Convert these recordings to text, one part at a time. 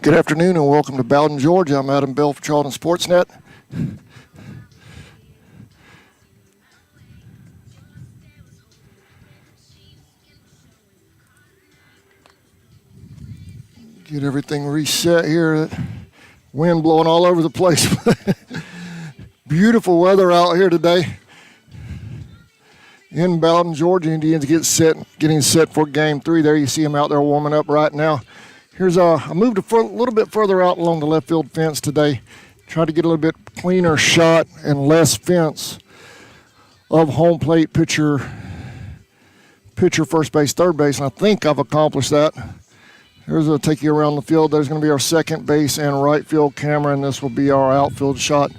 Good afternoon and welcome to Bowdon, Georgia. I'm Adam Bell for Charlton Sportsnet. Get everything reset here. Wind blowing all over the place. Beautiful weather out here today. In Bowdon, Georgia, Indians getting set for Game 3. There you see them out there warming up right now. I moved a little bit further out along the left field fence today. Tried to get a little bit cleaner shot and less fence of home plate, pitcher, first base, third base, and I think I've accomplished that. I'll take you around the field. There's going to be our second base and right field camera, and this will be our outfield shot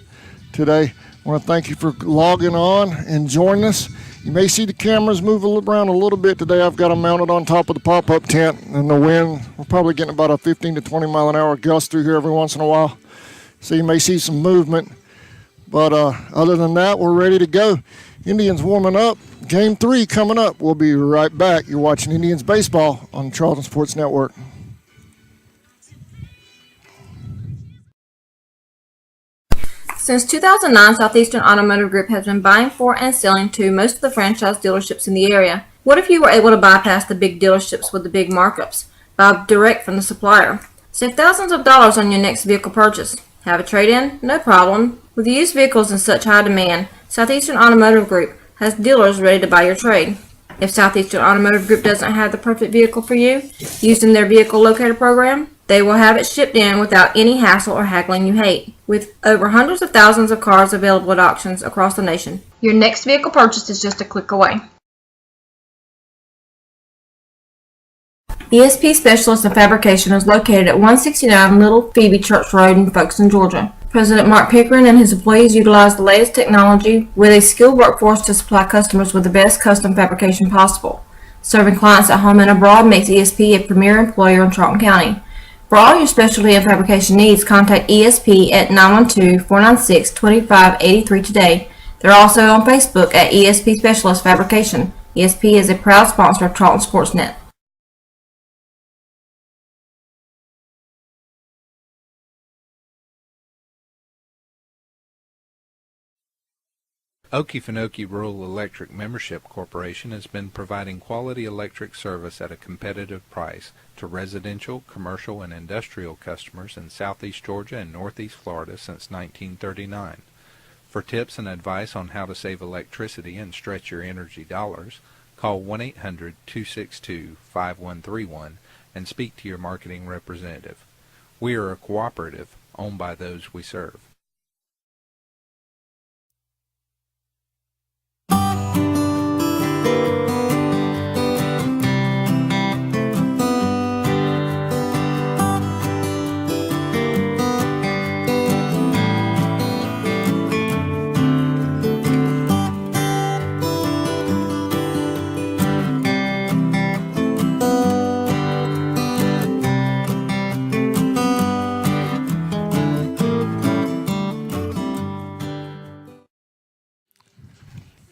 today. I want to thank you for logging on and joining us. You may see the cameras move around a little bit today. I've got them mounted on top of the pop-up tent, and the wind, we're probably getting about a 15 to 20 mile an hour gust through here every once in a while. So you may see some movement. But other than that, we're ready to go. Indians warming up. Game 3 coming up. We'll be right back. You're watching Indians baseball on Charlton Sports Network. Since 2009, Southeastern Automotive Group has been buying for and selling to most of the franchise dealerships in the area. What if you were able to bypass the big dealerships with the big markups? Buy direct from the supplier. Save thousands of dollars on your next vehicle purchase. Have a trade-in? No problem. With used vehicles in such high demand, Southeastern Automotive Group has dealers ready to buy your trade. If Southeastern Automotive Group doesn't have the perfect vehicle for you, used in their vehicle locator program, they will have it shipped in without any hassle or haggling you hate. With over hundreds of thousands of cars available at auctions across the nation, your next vehicle purchase is just a click away. ESP Specialist in Fabrication is located at 169 Little Phoebe Church Road in Folkestone, Georgia. President Mark Pickering and his employees utilize the latest technology with a skilled workforce to supply customers with the best custom fabrication possible. Serving clients at home and abroad makes ESP a premier employer in Charlton County. For all your specialty and fabrication needs, contact ESP at 912-496-2583 today. They're also on Facebook at ESP Specialist Fabrication. ESP is a proud sponsor of Charlton Sportsnet. Okefenokee Rural Electric Membership Corporation has been providing quality electric service at a competitive price to residential, commercial, and industrial customers in southeast Georgia and northeast Florida since 1939. For tips and advice on how to save electricity and stretch your energy dollars, call 1-800-262-5131 and speak to your marketing representative. We are a cooperative owned by those we serve.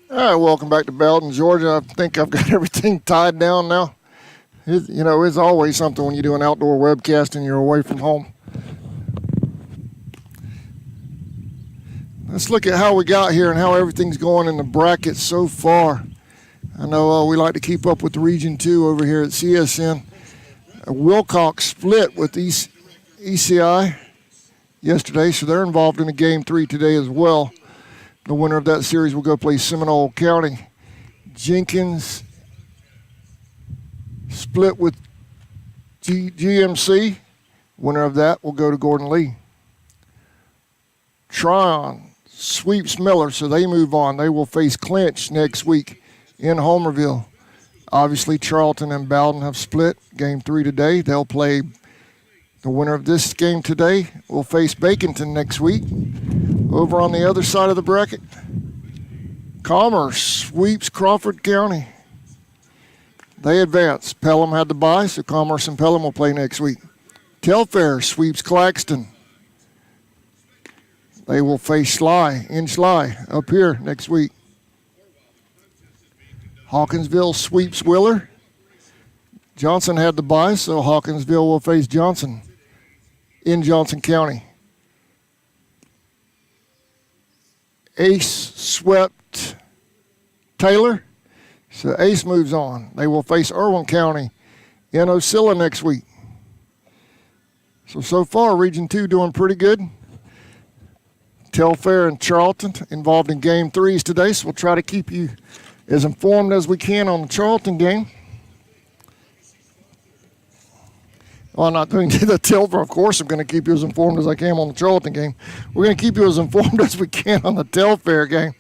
All right, welcome back to Bowdon, Georgia. I think I've got everything tied down now. It's always something when you do an outdoor webcast and you're away from home. Let's look at how we got here and how everything's going in the bracket so far. I know we like to keep up with the Region 2 over here at CSN. Wilcox split with ECI yesterday, so they're involved in a Game 3 today as well. The winner of that series will go play Seminole County. Jenkins split with GMC. Winner of that will go to Gordon Lee. Tryon sweeps Miller, so they move on. They will face Clinch next week in Homerville. Obviously, Charlton and Bowdon have split. Game 3 today. They'll play the winner of this game today. Will face Baconton next week. Over on the other side of the bracket, Commerce sweeps Crawford County. They advance. Pelham had the bye, so Commerce and Pelham will play next week. Telfair sweeps Claxton. They will face Schley up here next week. Hawkinsville sweeps Wheeler. Johnson had the bye, so Hawkinsville will face Johnson in Johnson County. Ace swept Taylor, so Ace moves on. They will face Irwin County in Ocilla next week. So far, Region 2 doing pretty good. Telfair and Charlton involved in Game 3s today, so we'll try to keep you as informed as we can on the Charlton game. Well, I'm not doing the Telfair, of course. I'm going to keep you as informed as I can on the Charlton game. We're going to keep you as informed as we can on the Telfair game.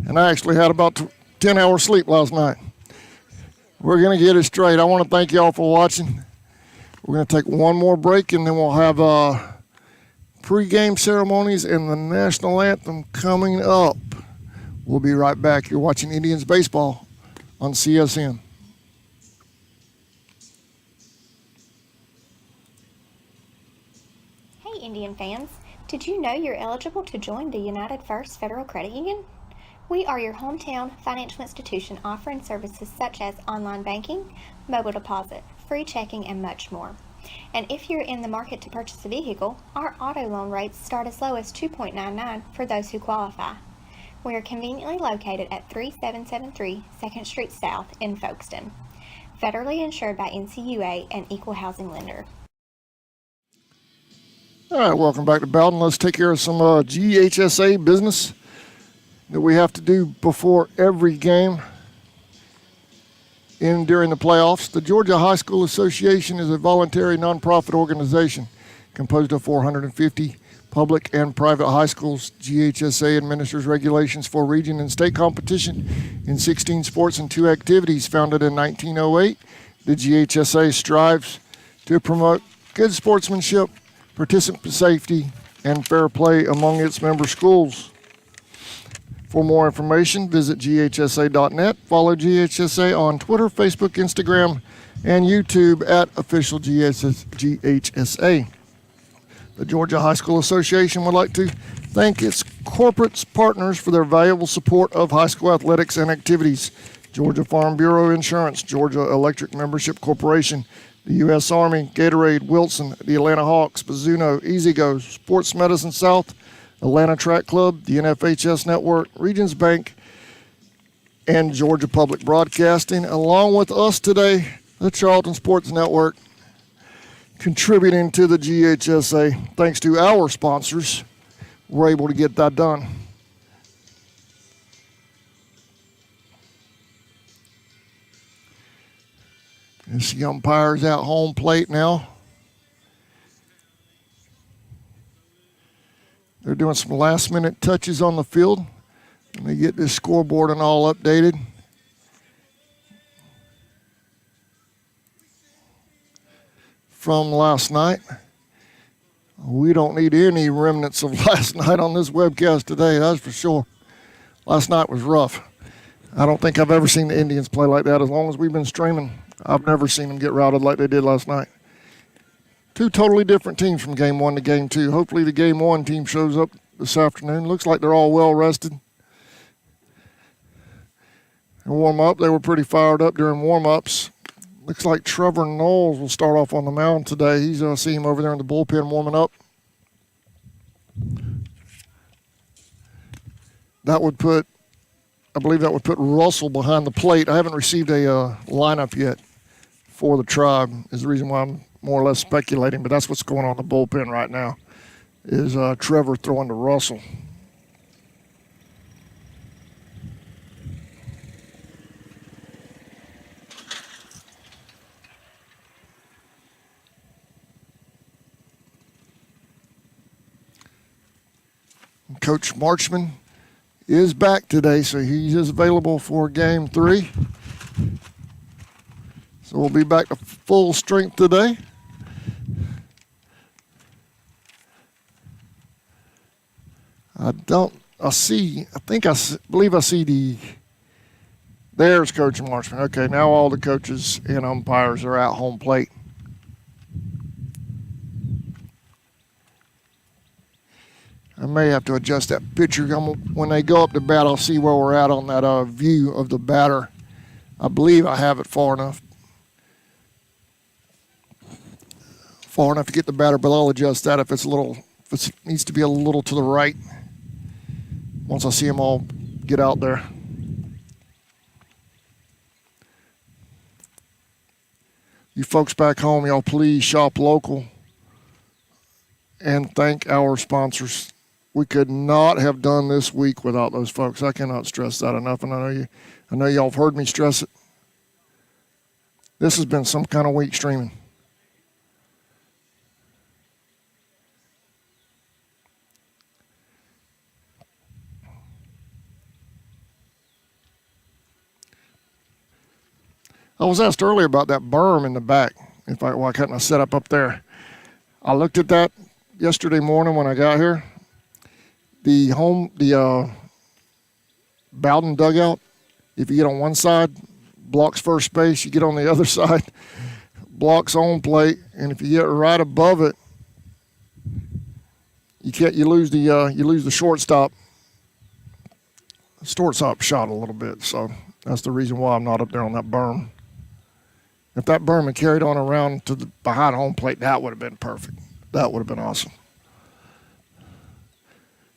And I actually had about 10 hours sleep last night. We're going to get it straight. I want to thank y'all for watching. We're going to take one more break, and then we'll have pre-game ceremonies and the national anthem coming up. We'll be right back. You're watching Indians baseball on CSN. Hey Indian fans, did you know you're eligible to join the United First Federal Credit Union? We are your hometown financial institution offering services such as online banking, mobile deposit, free checking, and much more. And if you're in the market to purchase a vehicle, our auto loan rates start as low as 2.99 for those who qualify. We are conveniently located at 3773 2nd Street South in Folkestone. Federally insured by NCUA and equal housing lender. All right, welcome back to Bowdon. Let's take care of some GHSA business that we have to do before every game during the playoffs. The Georgia High School Association is a voluntary nonprofit organization composed of 450 public and private high schools. GHSA administers regulations for region and state competition in 16 sports and 2 activities. Founded in 1908, the GHSA strives to promote good sportsmanship, participant safety, and fair play among its member schools. For more information, visit GHSA.net. Follow GHSA on Twitter, Facebook, Instagram, and YouTube at official GHSA. The Georgia High School Association would like to thank its corporate partners for their valuable support of high school athletics and activities. Georgia Farm Bureau Insurance, Georgia Electric Membership Corporation, the U.S. Army, Gatorade, Wilson, the Atlanta Hawks, Mizuno, EasyGo, Sports Medicine South, Atlanta Track Club, the NFHS Network, Regions Bank, and Georgia Public Broadcasting. Along with us today, the Charlton Sports Network, contributing to the GHSA. Thanks to our sponsors, we're able to get that done. This umpire's at home plate now. They're doing some last-minute touches on the field. And they get this scoreboard and all updated. From last night. We don't need any remnants of last night on this webcast today, that's for sure. Last night was rough. I don't think I've ever seen the Indians play like that as long as we've been streaming. I've never seen them get routed like they did last night. 2 totally different teams from Game 1 to Game 2. Hopefully the Game 1 team shows up this afternoon. Looks like they're all well rested. And warm up, they were pretty fired up during warm-ups. Looks like Trevor Knowles will start off on the mound today. He's going to see him over there in the bullpen warming up. I believe that would put Russell behind the plate. I haven't received a lineup yet for the Tribe, is the reason why I'm more or less speculating, but that's what's going on in the bullpen right now, is Trevor throwing to Russell. Coach Marchman is back today, so he is available for Game 3. So we'll be back to full strength today. I believe I see there's Coach Marchman. Okay, now all the coaches and umpires are at home plate. I may have to adjust that picture. When they go up to bat, I'll see where we're at on that view of the batter. I believe I have it far far enough to get the batter, but I'll adjust that if it needs to be a little to the right once I see them all get out there. You folks back home, y'all please shop local and thank our sponsors. We could not have done this week without those folks. I cannot stress that enough, and I know y'all have heard me stress it. This has been some kind of week streaming. I was asked earlier about that berm in the back. Why couldn't I set up there? I looked at that yesterday morning when I got here. The Bowdon dugout, if you get on one side, blocks first base. You get on the other side, blocks home plate, and if you get right above it, you lose the shortstop shot a little bit. So that's the reason why I'm not up there on that berm. If that berm had carried on around to the behind home plate, that would have been perfect. That would have been awesome.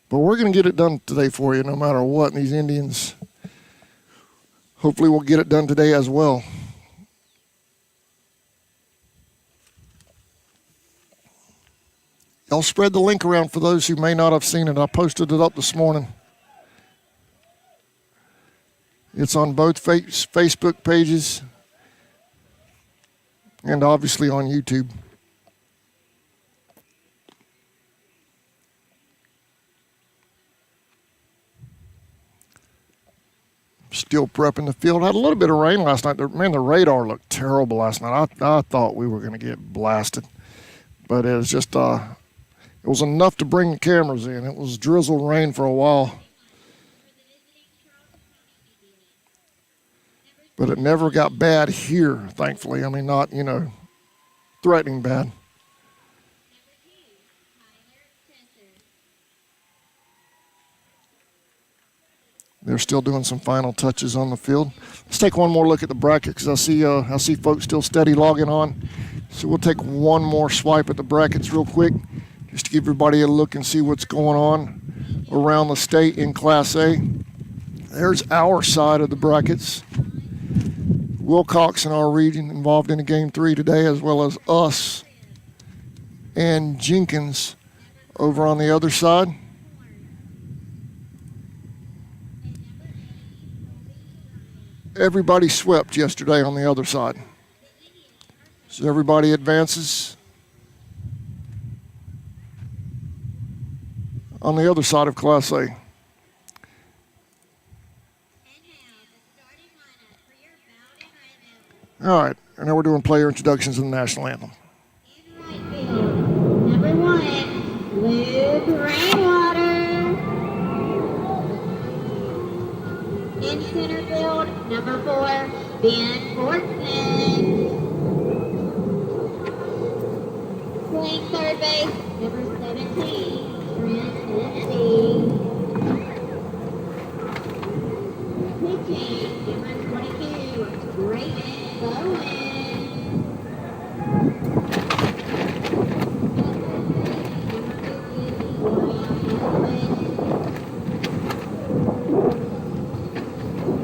But we're going to get it done today for you no matter what. And these Indians, hopefully we'll get it done today as well. I'll spread the link around for those who may not have seen it. I posted it up this morning. It's on both Facebook pages and obviously on YouTube. Still prepping the field. Had a little bit of rain last night. Man, the radar looked terrible last night. I thought we were going to get blasted. But it was just, it was enough to bring the cameras in. It was drizzle rain for a while. But it never got bad here, thankfully. I mean, not, threatening bad. They're still doing some final touches on the field. Let's take one more look at the bracket because I see folks still steady logging on. So we'll take one more swipe at the brackets real quick just to give everybody a look and see what's going on around the state in Class A. There's our side of the brackets. Wilcox in our region involved in a Game 3 today, as well as us and Jenkins over on the other side. Everybody swept yesterday on the other side. So everybody advances on the other side of Class A. All right, and now we're doing player introductions in the national anthem. In right field, number 1, Luke Rainwater. In center field, number 4, Ben Fortson. Playing third base, number 17, Trent Lindsay. Pitching, number 22, Brayden Bowen.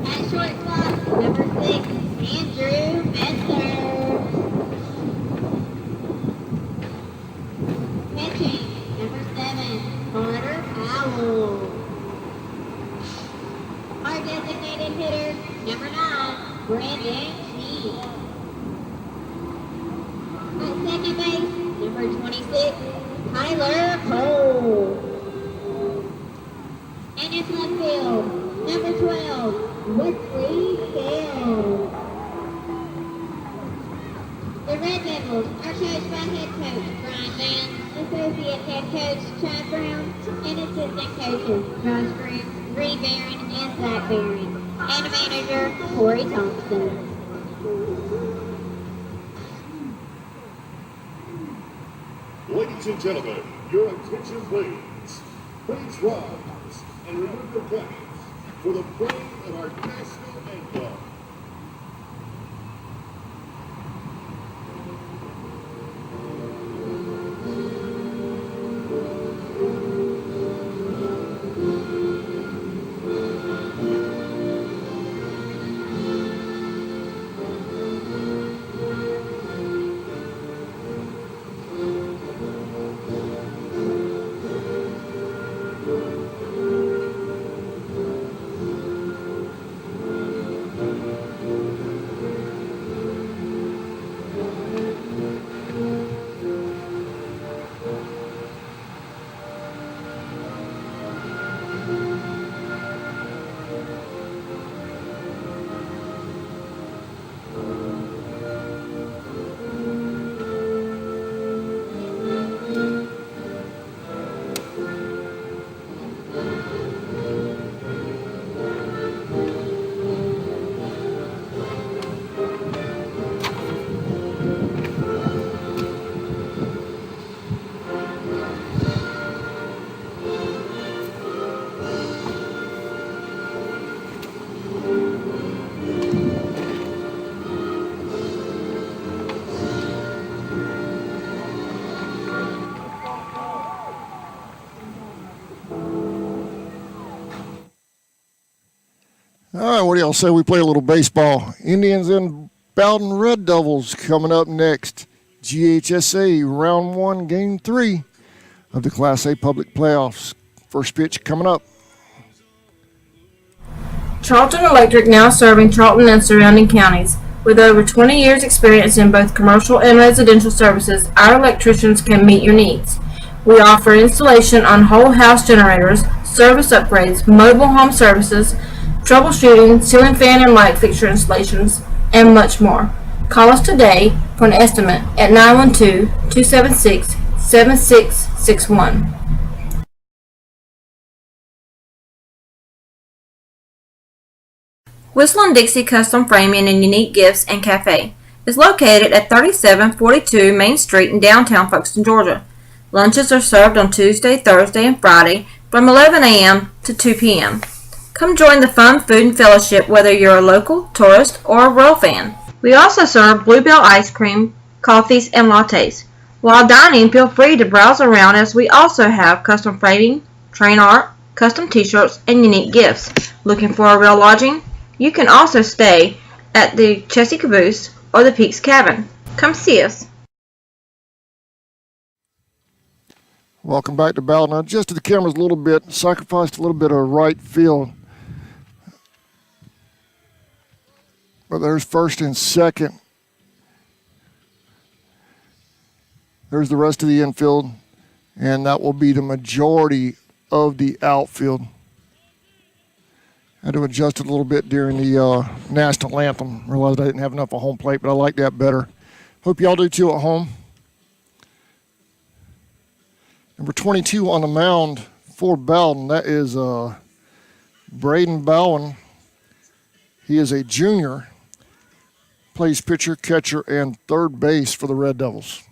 At shortstop, number 6, Andrew Messer. Pitching, number 7, Carter Powell. Our designated hitter, number 9, Brandon Cheek. At second base, number 26, Tyler Cole. And in left field, number 12, Wesley Gale. The Red Devils are coached by head coach Brian Vance, associate head coach Chad Brown, and assistant coaches Josh Broom, Reed Barron, and Zach Barron, and manager Corey Thompson. Ladies and gentlemen, your attention please. Please rise and remove your flags for the playing of our national anthem. All right, what do y'all say we play a little baseball? Indians and Bowdon Red Devils coming up next. GHSA Round 1, Game 3 of the Class A Public Playoffs. First pitch coming up. Charlton Electric now serving Charlton and surrounding counties. With over 20 years experience in both commercial and residential services, our electricians can meet your needs. We offer installation on whole house generators, service upgrades, mobile home services, troubleshooting, ceiling fan and light fixture installations, and much more. Call us today for an estimate at 912-276-7661. Whistling Dixie Custom Framing and Unique Gifts and Cafe is located at 3742 Main Street in downtown Folkestone, Georgia. Lunches are served on Tuesday, Thursday, and Friday from 11 a.m. to 2 p.m. Come join the fun food and fellowship whether you're a local, tourist, or a Royal fan. We also serve Bluebell ice cream, coffees, and lattes. While dining, feel free to browse around as we also have custom framing, train art, custom t-shirts, and unique gifts. Looking for a real lodging? You can also stay at the Chessie Caboose or the Peaks Cabin. Come see us. Welcome back to Bowdon. I adjusted the cameras a little bit, sacrificed a little bit of right field. But there's first and second. There's the rest of the infield, and that will be the majority of the outfield. I had to adjust it a little bit during the national anthem. Realized I didn't have enough of home plate, but I like that better. Hope y'all do too at home. Number 22 on the mound for Bowdon, that is Braden Bowen. He is a junior, plays pitcher, catcher, and third base for the Red Devils.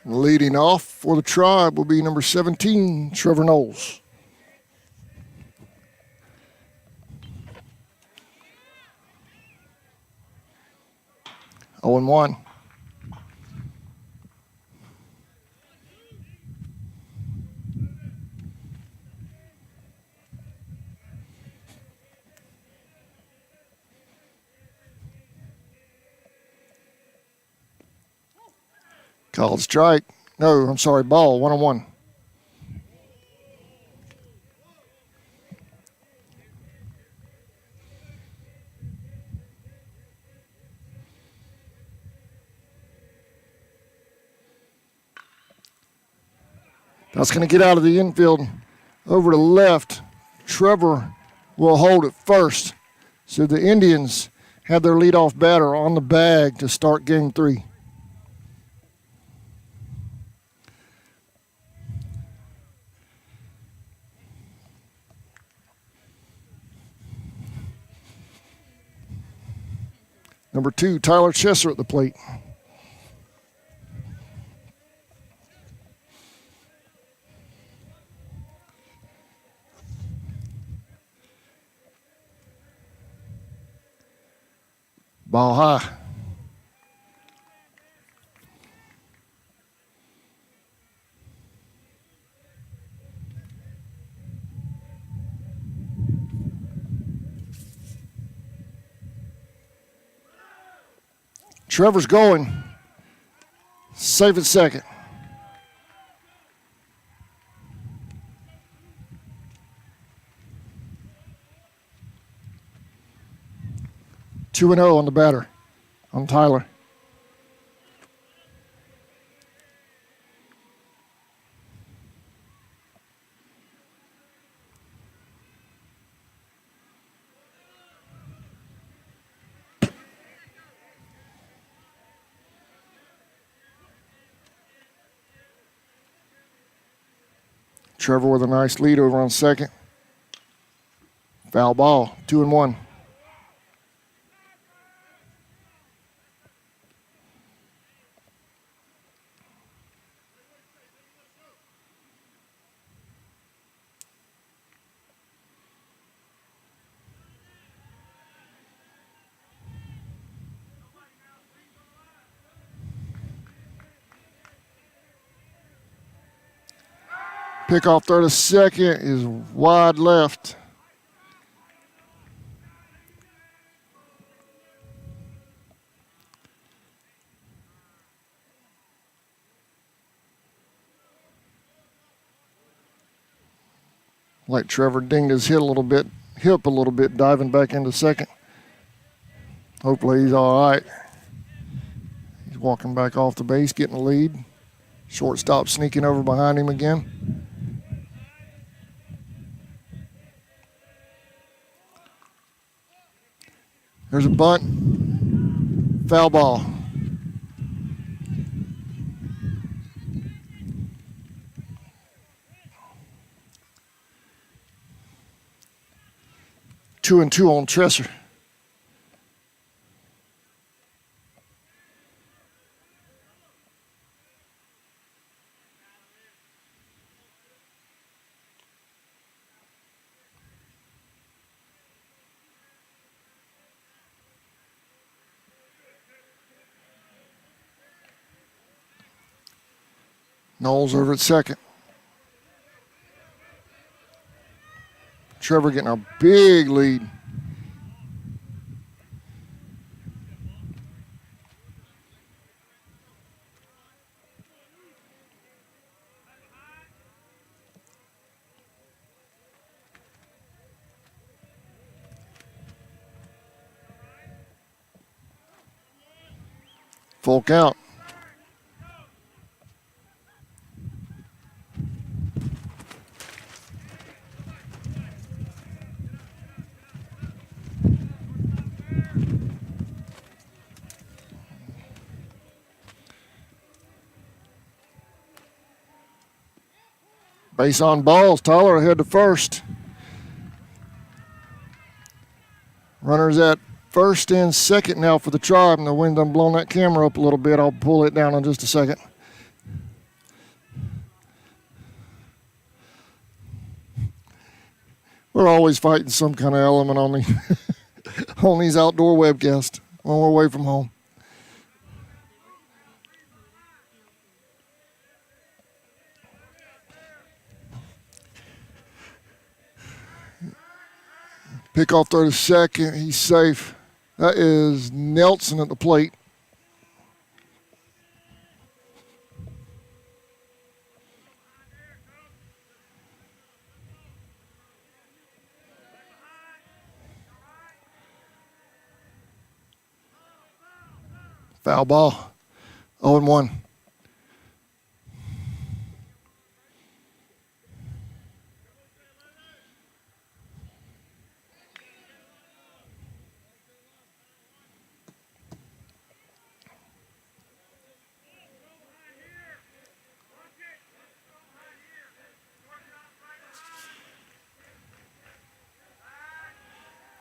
Leading off for the Tribe will be number 17, Trevor Knowles. Oh and 1. Called strike. No, I'm sorry, ball, 1-1. That's going to get out of the infield over to left. Trevor will hold it first. So the Indians have their leadoff batter on the bag to start game 3. Number 2, Tyler Chesser at the plate. Ball high. Trevor's going. Safe at second. Two and 0 on the batter, on Tyler. Trevor with a nice lead over on second. Foul ball, 2 and 1. Pickoff throw to second is wide left. Like Trevor dinged his hip a little bit, diving back into second. Hopefully he's all right. He's walking back off the base, getting the lead. Shortstop sneaking over behind him again. There's a bunt. Foul ball. Two and two on Tresser. Knowles over at second. Trevor getting a big lead. Full count. Base on balls. Tyler ahead to first. Runners at first and second now for the Tribe, and the wind done blown that camera up a little bit. I'll pull it down in just a second. We're always fighting some kind of element on on these outdoor webcasts when we're away from home. Pickoff throw to second. He's safe. That is Nelson at the plate. Foul ball. 0-1.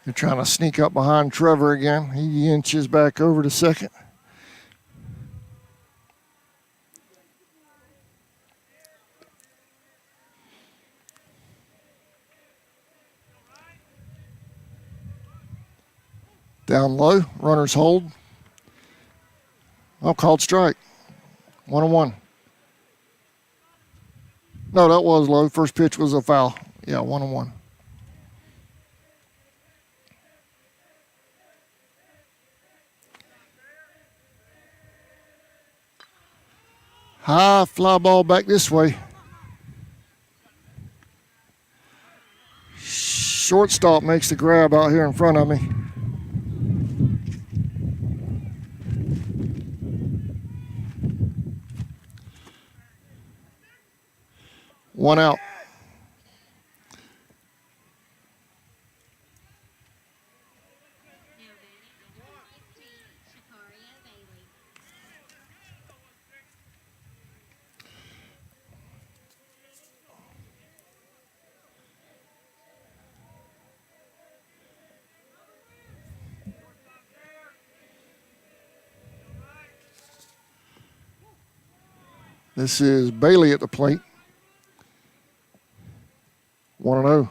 They're trying to sneak up behind Trevor again. He inches back over to second. Down low, runners hold. Oh, called strike. 1-1. No, that was low. First pitch was a foul. Yeah, 1-1. High fly ball back this way. Shortstop makes the grab out here in front of me. One out. This is Bailey at the plate. 1-0.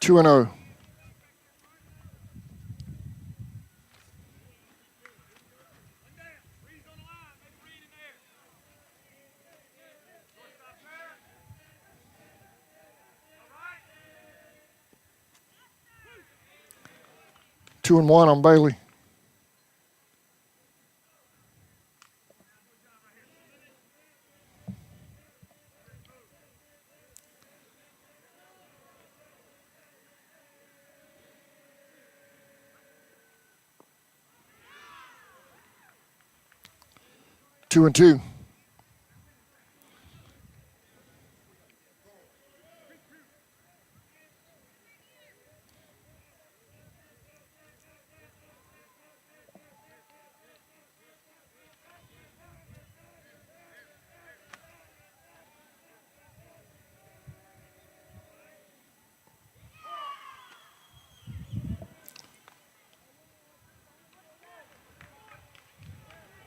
2-0. Two and one on Bailey. Two and two.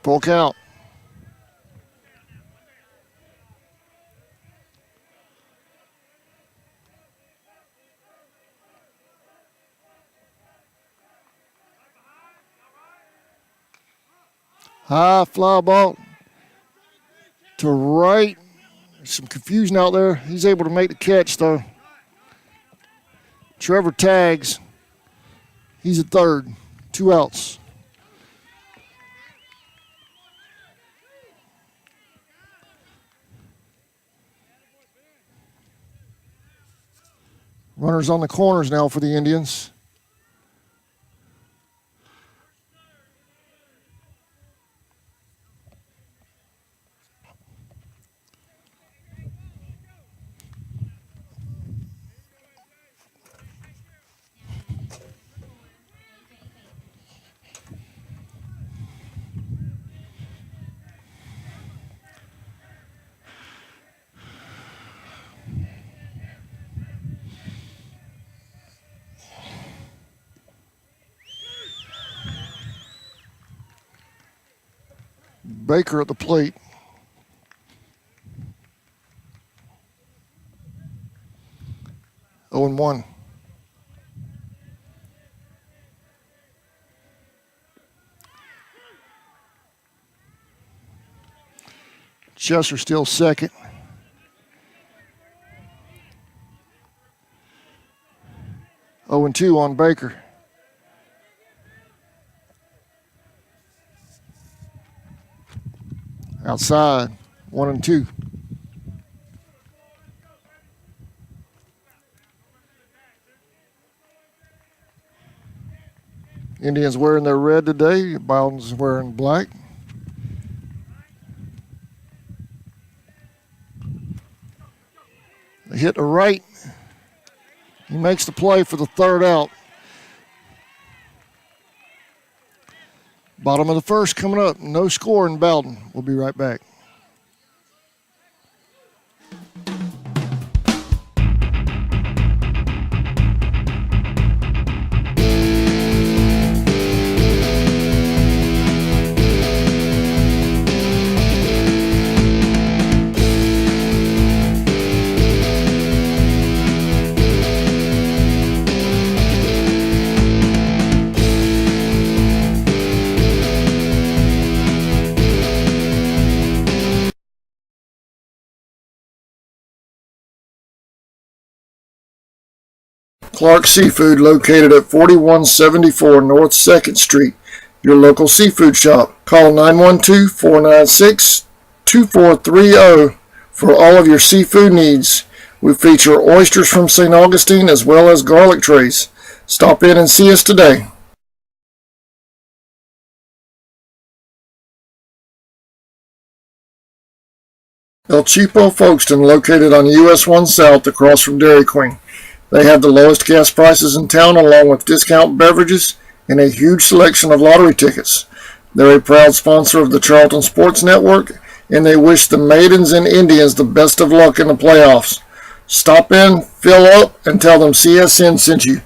Full count. High fly ball to right. There's some confusion out there. He's able to make the catch, though. Trevor tags. He's a third. 2 outs. Runners on the corners now for the Indians. Baker at the plate. Oh and 1. Chester still second. Oh and 2 on Baker. Outside, 1 and 2. Indians wearing their red today. Bowdon's wearing black. They hit the right. He makes the play for the third out. Bottom of the first coming up. No score in Bowdon. We'll be right back. Clark Seafood, located at 4174 North 2nd Street, your local seafood shop. Call 912-496-2430 for all of your seafood needs. We feature oysters from St. Augustine as well as garlic trays. Stop in and see us today. El Cheapo Folkestone, located on US 1 South across from Dairy Queen. They have the lowest gas prices in town, along with discount beverages and a huge selection of lottery tickets. They're a proud sponsor of the Charlton Sports Network, and they wish the Maidens and Indians the best of luck in the playoffs. Stop in, fill up, and tell them CSN sent you.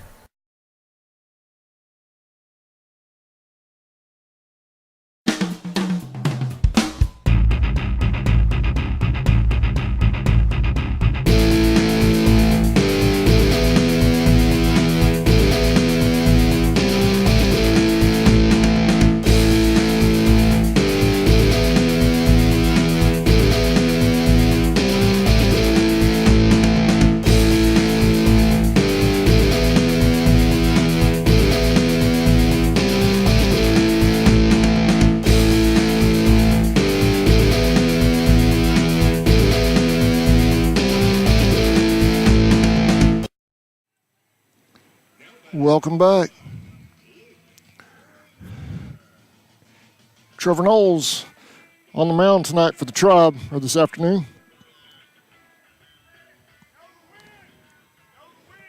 welcome back. Trevor Knowles on the mound tonight for the Tribe, or this afternoon.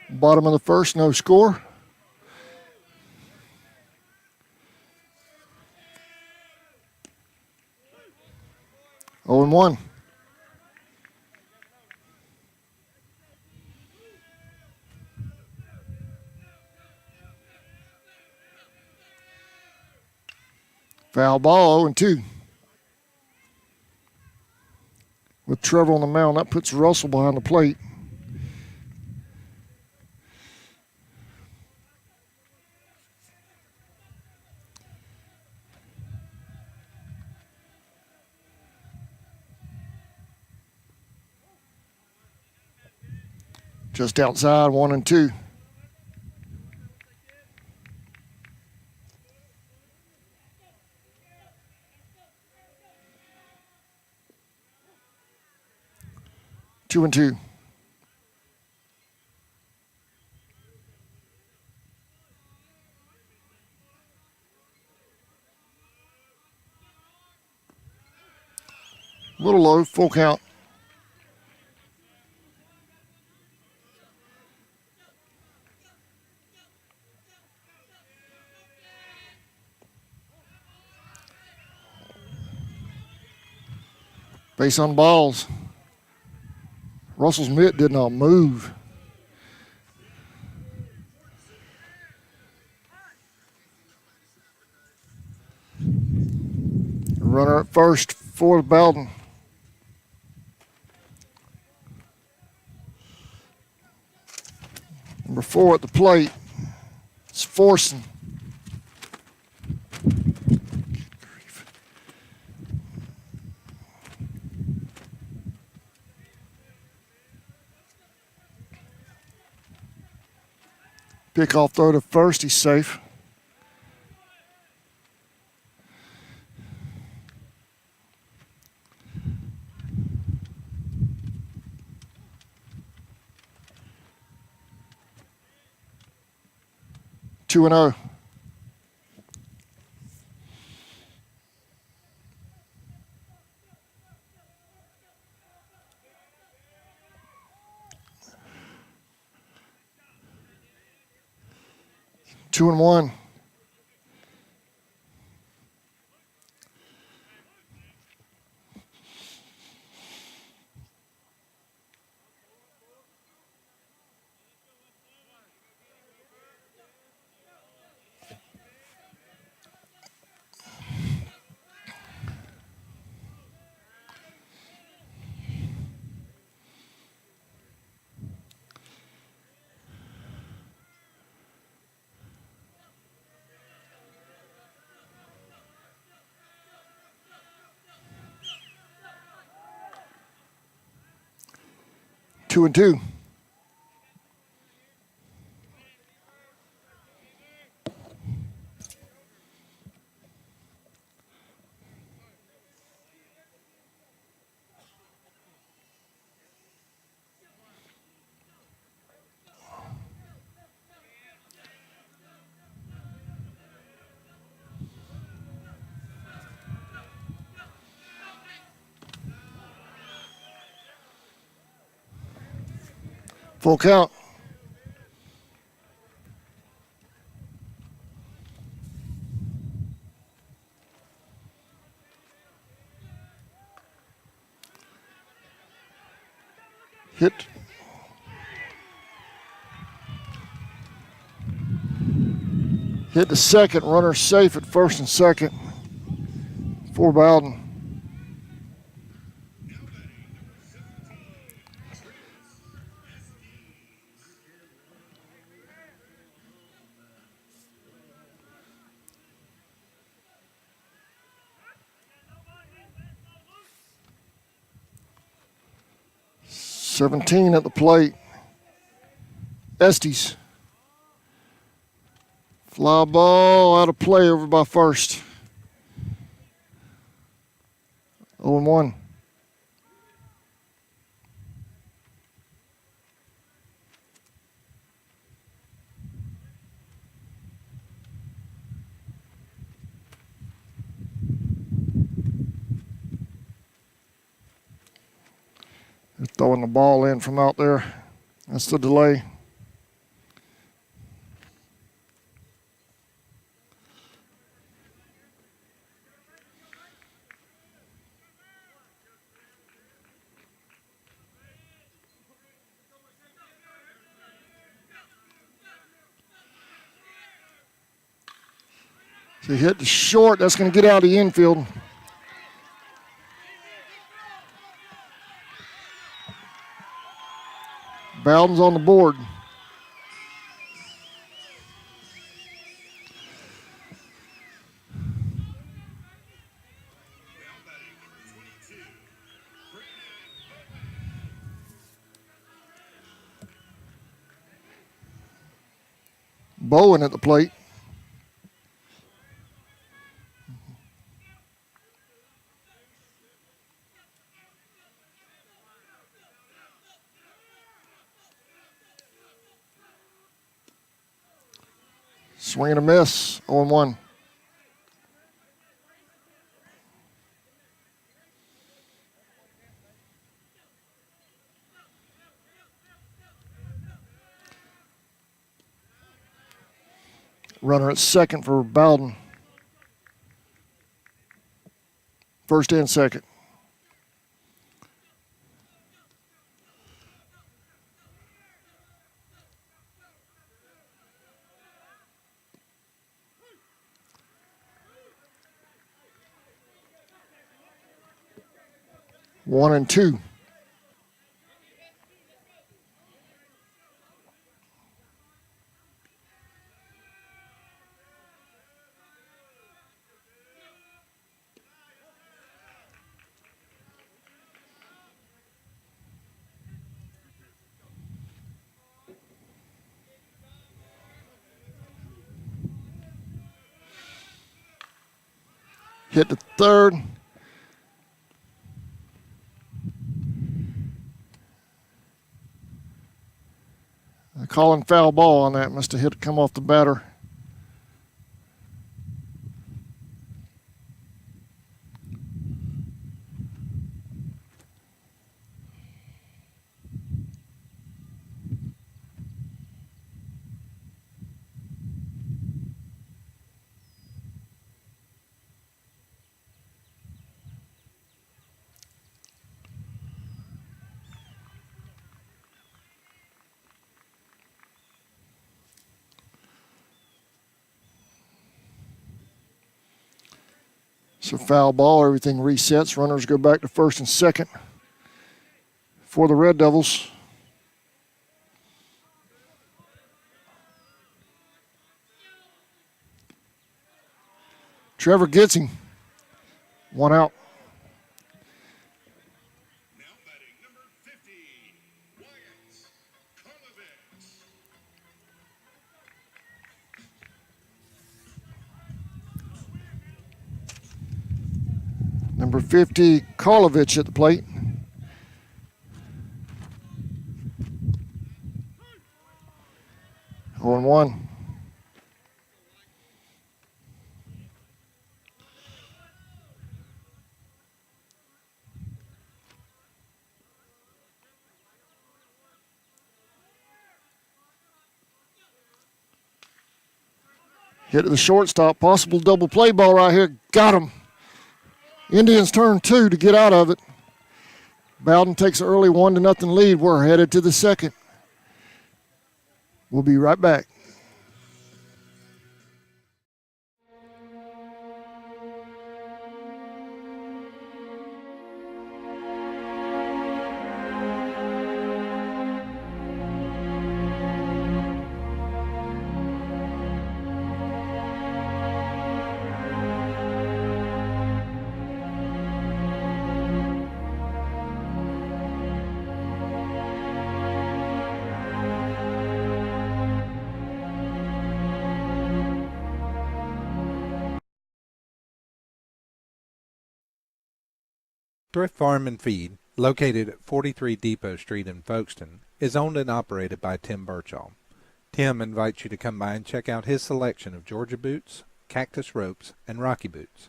Bottom of the first, no score. Oh and 1. Foul ball, 0 and 2. With Trevor on the mound, that puts Russell behind the plate. Just outside, 1 and 2. Two and 2. A little low, full count. Base on balls. Russell's mitt did not move. Runner at first for Bowdon. Number 4 at the plate. It's Forson. Pickoff throw to first, he's safe. Two and 0. Two and 1. Two and 2. Full count. Hit. Hit the second. Runner safe at first and second for Bowdon. $17 at the plate. Estes. Fly ball out of play over by first. 0 and 1. Throwing the ball in from out there. That's the delay. So he hit the short. That's going to get out of the infield. Bowdon's on the board. Bowen at the plate. Swing and a miss, 0-1. Runner at second for Bowdon. First and second. One and two. Hit the third. They're calling foul ball on that. Must have hit it come off the batter. So foul ball, everything resets. Runners go back to first and second for the Red Devils. Trevor gets him. One out. Now batting number 50, Wyatt Karlovich. Number 50, Karlovich at the plate. Oh and 1. Hit to the shortstop. Possible double play ball right here. Got him. Indians turn 2 to get out of it. Bowdon takes an early 1-0 lead. We're headed to the second. We'll be right back. Thrift Farm and Feed, located at 43 Depot Street in Folkestone, is owned and operated by Tim Birchall. Tim invites you to come by and check out his selection of Georgia boots, cactus ropes, and Rocky boots.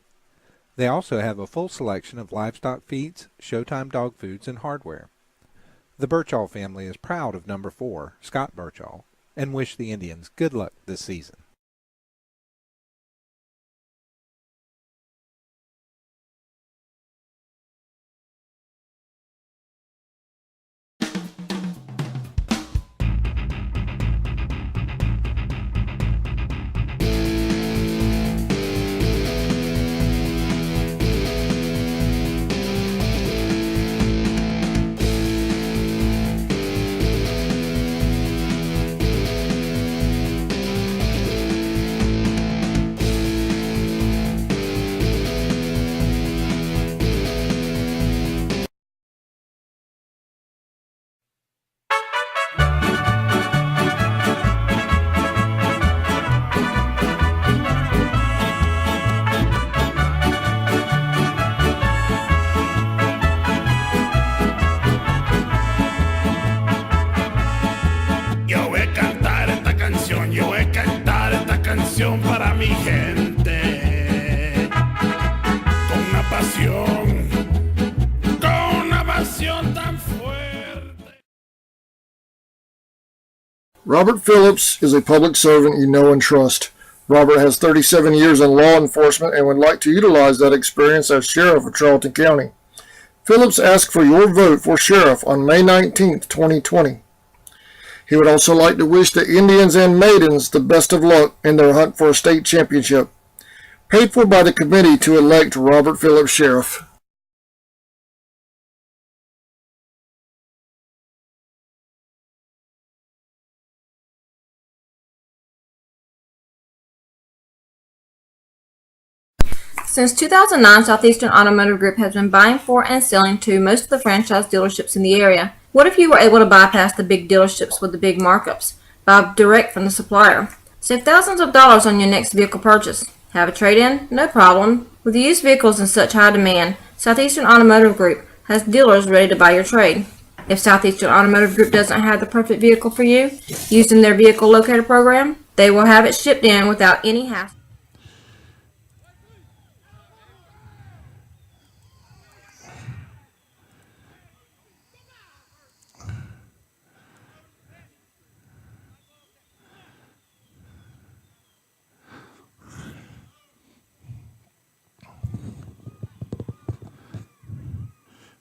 They also have a full selection of livestock feeds, Showtime dog foods, and hardware. The Birchall family is proud of number 4, Scott Birchall, and wish the Indians good luck this season. Para mi gente, con una pasión tan fuerte. Robert Phillips is a public servant you know and trust. Robert has 37 years in law enforcement and would like to utilize that experience as sheriff of Charlton County. Phillips asks for your vote for sheriff on May 19, 2020. He would also like to wish the Indians and Maidens the best of luck in their hunt for a state championship. Paid for by the committee to elect Robert Phillips sheriff. Since 2009, Southeastern Automotive Group has been buying for and selling to most of the franchise dealerships in the area. What if you were able to bypass the big dealerships with the big markups? Buy direct from the supplier. Save thousands of dollars on your next vehicle purchase. Have a trade-in? No problem. With used vehicles in such high demand, Southeastern Automotive Group has dealers ready to buy your trade. If Southeastern Automotive Group doesn't have the perfect vehicle for you, using their vehicle locator program, they will have it shipped in without any hassle.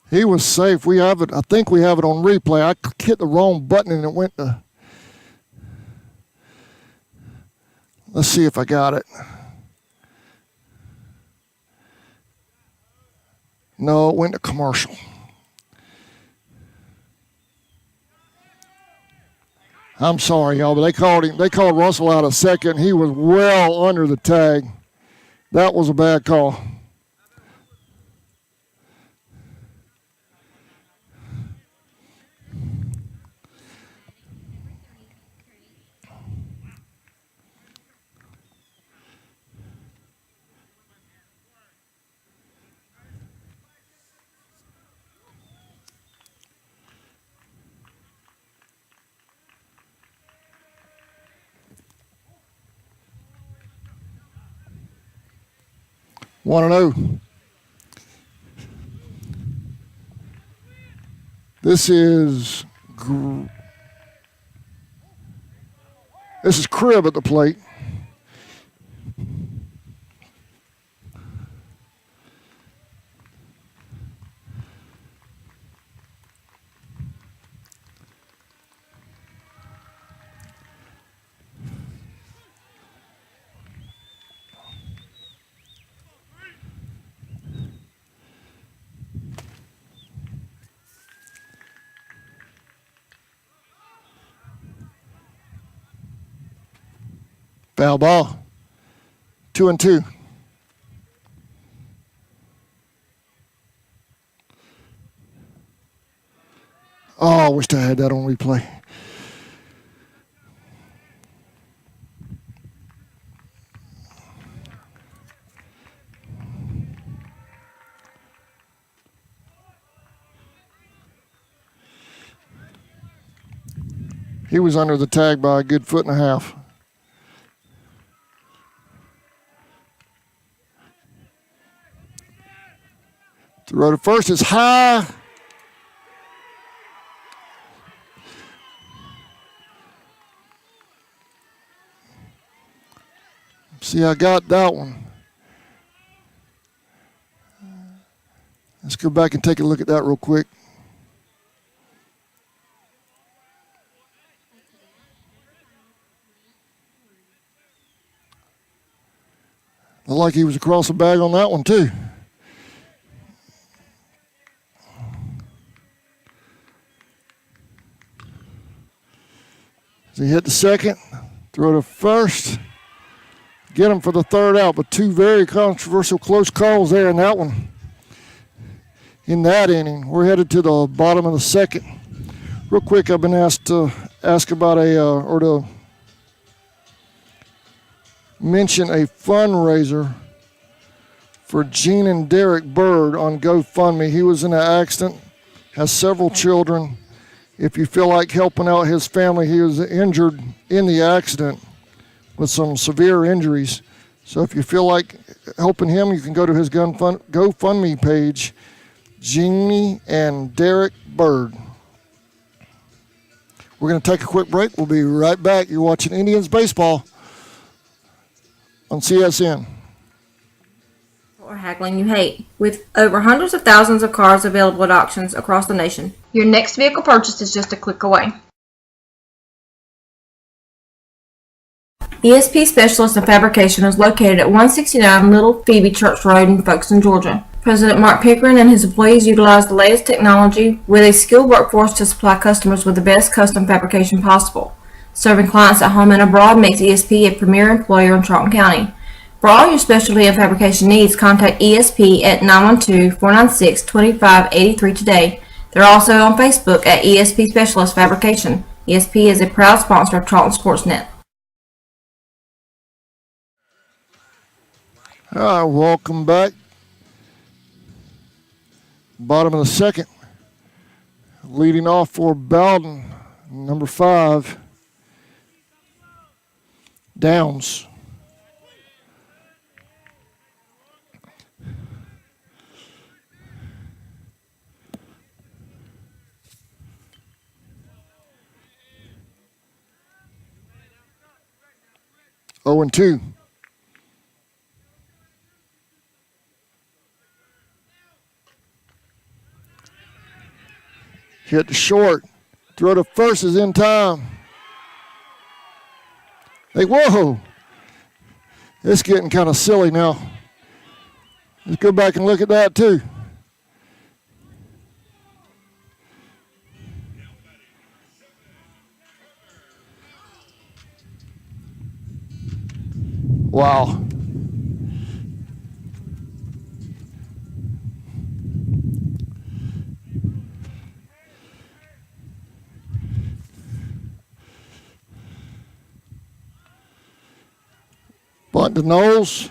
He was safe. We have it. I think we have it on replay. I hit the wrong button and it went to. Let's see if I got it. No, it went to commercial. I'm sorry, y'all, but they called Russell out a second. He was well under the tag. That was a bad call. Want to know? This is Cribb at the plate. Foul ball. 2-2. Oh, I wished I had that on replay. He was under the tag by a good foot and a half. Throw to first is high. See, I got that one. Let's go back and take a look at that real quick. Looked like he was across the bag on that one, too. As he hit the second, throw to first, get him for the third out, but two very controversial close calls there in that one. In that inning, we're headed to the bottom of the second. Real quick, I've been asked to ask about or to mention a fundraiser for Gene and Derek Bird on GoFundMe. He was in an accident, has several children. If you feel like helping out his family, he was injured in the accident with some severe injuries. So if you feel like helping him, you can go to his GoFundMe page, Gene and Derek Bird. We're going to take a quick break. We'll be right back. You're watching Indians Baseball on CSN. Or haggling you hate. With over hundreds of thousands of cars available at auctions across the nation, your next vehicle purchase is just a click away. ESP Specialist in Fabrication is located at 169 Little Phoebe Church Road in Folkestone, Georgia. President Mark Pickering and his employees utilize the latest technology with a skilled workforce to supply customers with the best custom fabrication possible. Serving clients at home and abroad makes ESP a premier employer in Charlton County. For all your specialty and fabrication needs, contact ESP at 912-496-2583 today. They're also on Facebook at ESP Specialist Fabrication. ESP is a proud sponsor of Charlton Sportsnet. All right, welcome back. Bottom of the second. Leading off for Bowdon, number 5, Downs. Oh and 2. Hit the short. Throw to first is in time. Hey, whoa. It's getting kind of silly now. Let's go back and look at that too. Wow. Bunt to Knowles.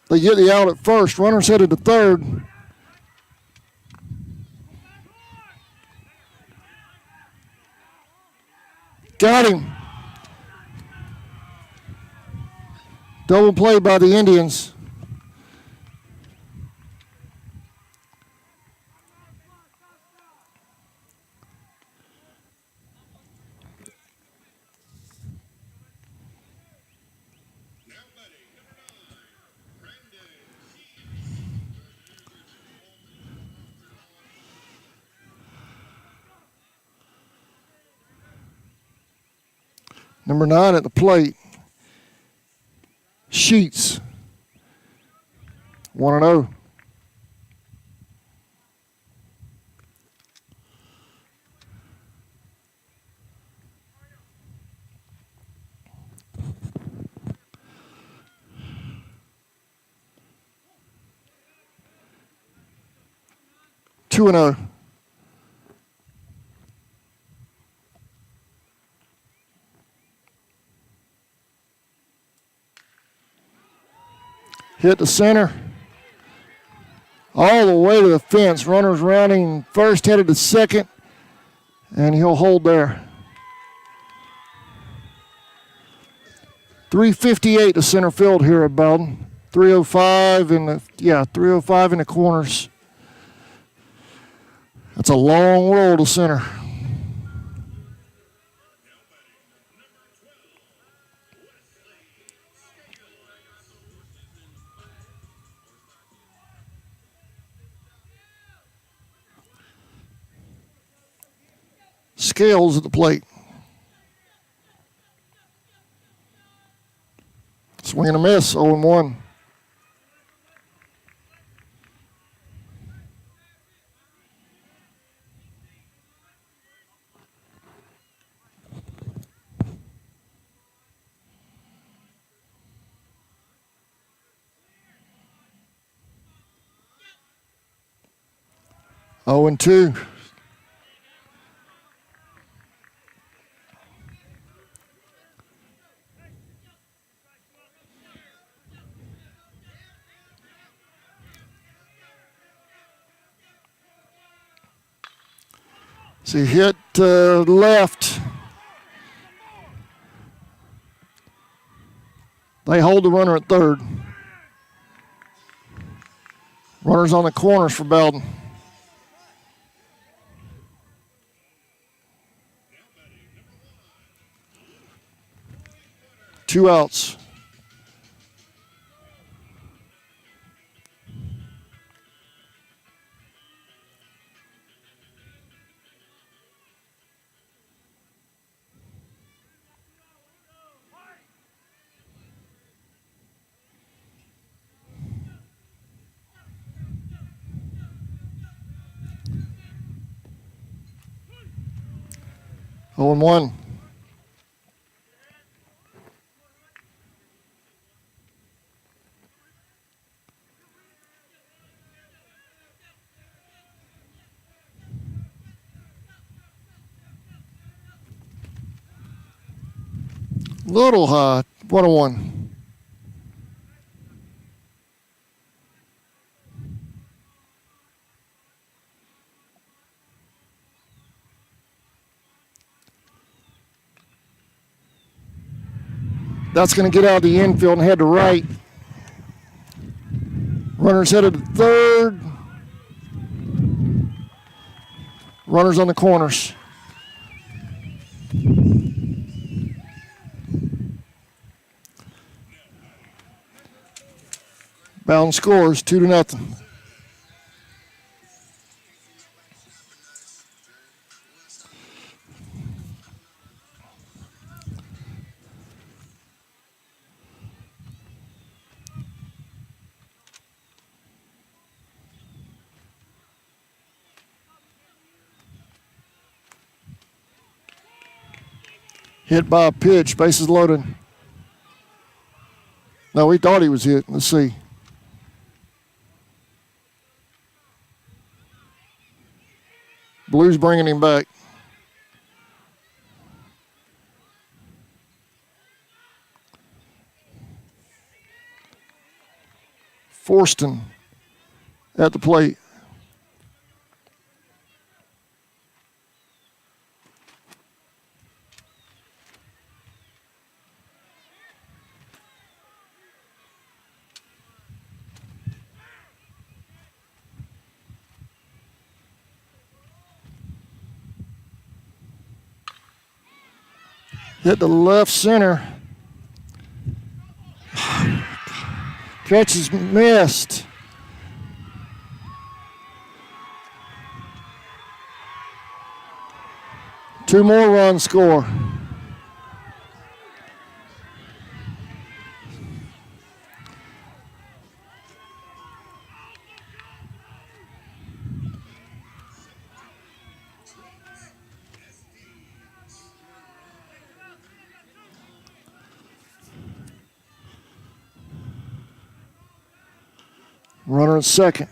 They get the out at first. Runners headed to third. Got him. Double play by the Indians. Number 9 at the plate. Sheets. 1-0. Two and 0. Hit the center. All the way to the fence. Runners rounding first, headed to second. And he'll hold there. 3:58 to center field here at Bowdon. 3:05 in the 3:05 in the corners. That's a long roll to center. scales at the plate. Swing and a miss, 0-1. Oh and 2. See, hit left. They hold the runner at third. Runners on the corners for Bowdon. Two outs. Oh and 1. Little high. 1-1. That's going to get out of the infield and head to right. Runner's headed to third. Runners on the corners. Bowdon scores 2-0. Hit by a pitch, bases loaded. No, we thought he was hit. Let's see. Blues bringing him back. Forston at the plate. Hit the left center. Catch is missed. Two more runs score. Runner at second.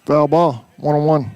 Foul ball, 1-1.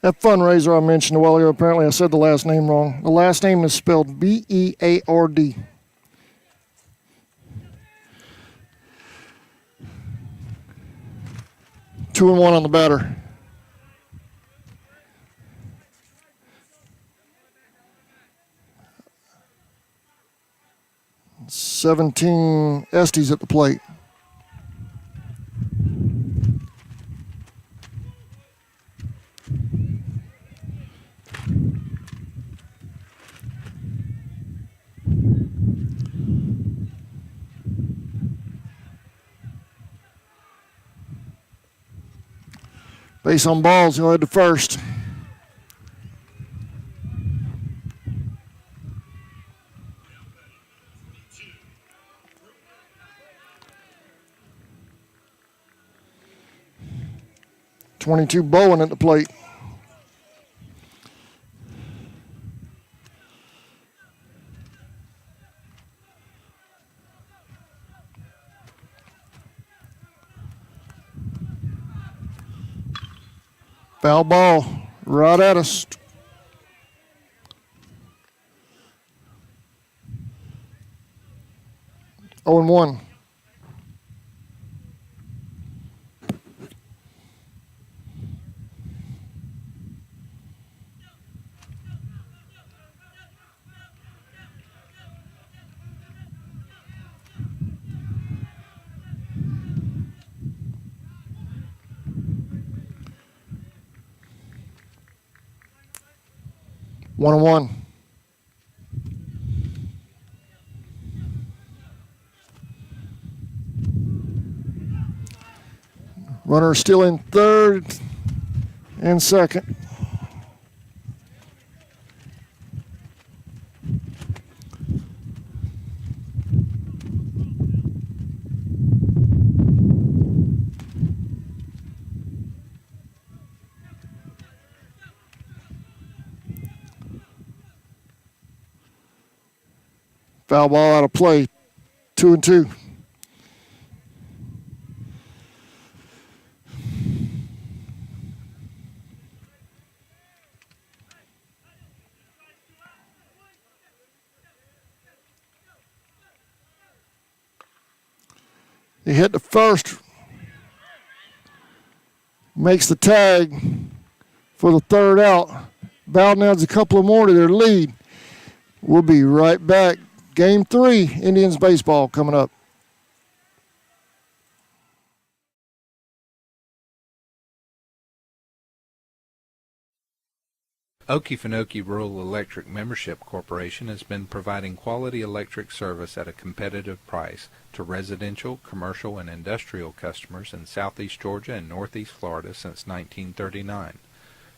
That fundraiser I mentioned a while ago, apparently I said the last name wrong. The last name is spelled Beard. 2-1 on the batter. $17 Estes at the plate. Base on balls, he'll head to first. .22 Bowen at the plate. Foul ball right at us. Oh and 1. One and 1. Runner still in third and second. Foul ball out of play. 2 and 2. He hit the first. Makes the tag for the third out. Bowdon adds a couple of more to their lead. We'll be right back. Game 3, Indians baseball coming up. Okefenokee Rural Electric Membership Corporation has been providing quality electric service at a competitive price to residential, commercial, and industrial customers in southeast Georgia and northeast Florida since 1939.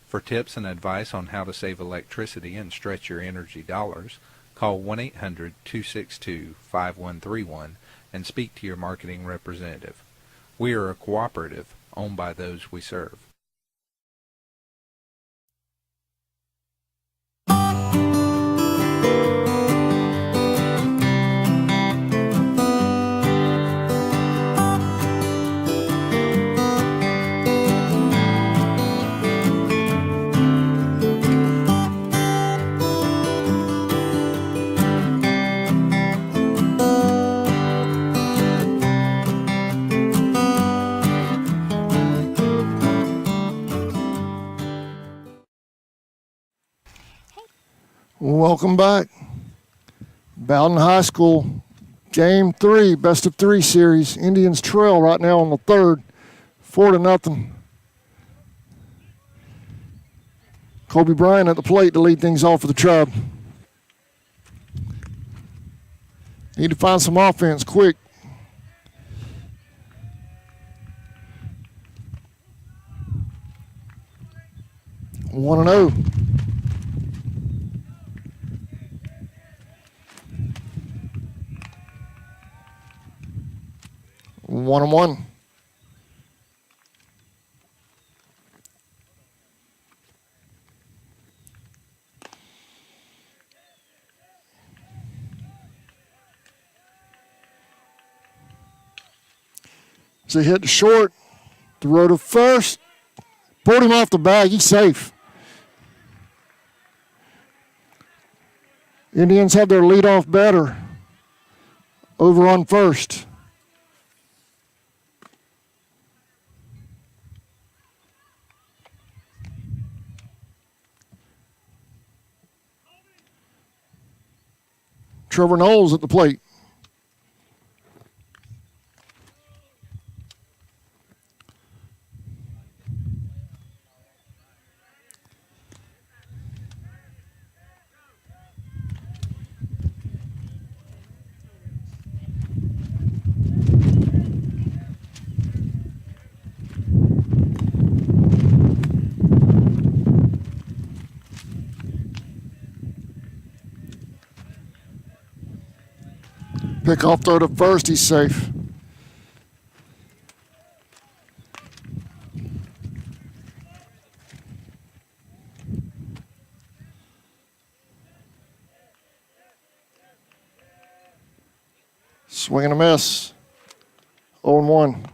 For tips and advice on how to save electricity and stretch your energy dollars, call 1-800-262-5131 and speak to your marketing representative. We are a cooperative owned by those we serve. Welcome back. Bowdon High School, Game 3, best of 3 series. Indians trail right now on the third, 4-0. Kobe Bryant at the plate to lead things off for the Tribe. Need to find some offense quick. One and 0. One and 1. So he hit the short, the row to first, pulled him off the bag. He's safe. Indians have their leadoff batter over on first. Trevor Knowles at the plate. Pick off throw to first, he's safe. Swing and a miss. 0-1.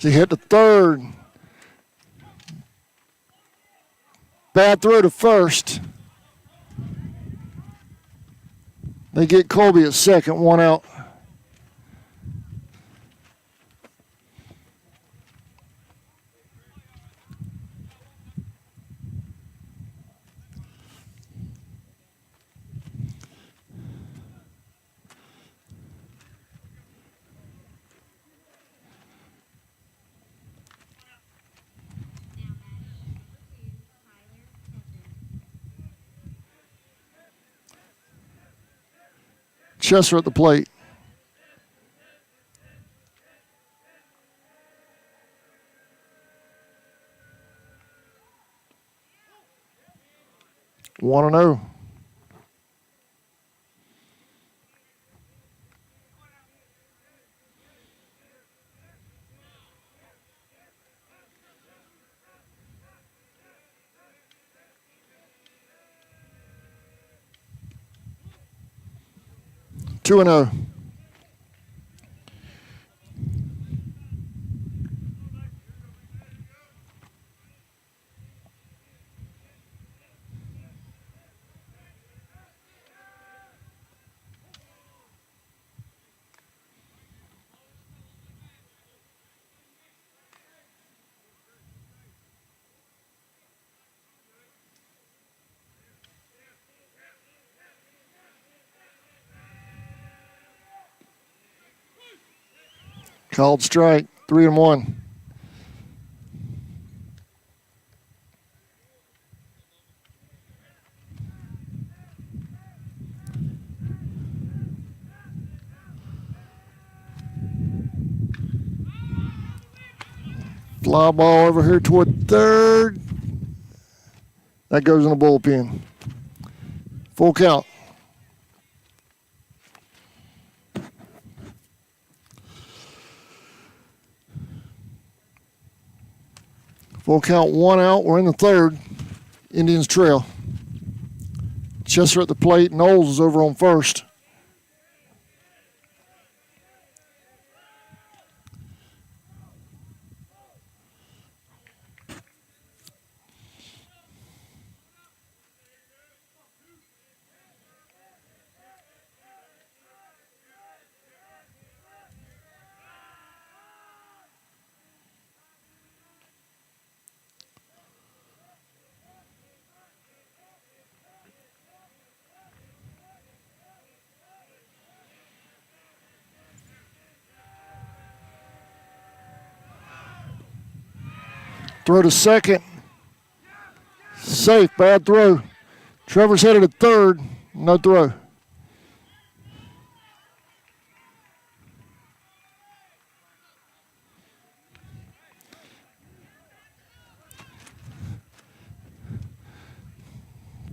She hit the third. Bad throw to first. They get Colby at second, 1 out. Chesser at the plate. One and 0. Two and 0. Called strike, 3-1. Fly ball over here toward third. That goes in the bullpen. Full count. Full count, 1 out. We're in the third. Indians trail. Chesser at the plate. Knowles is over on first. Throw to second. Safe, bad throw. Trevor's headed at third. No throw.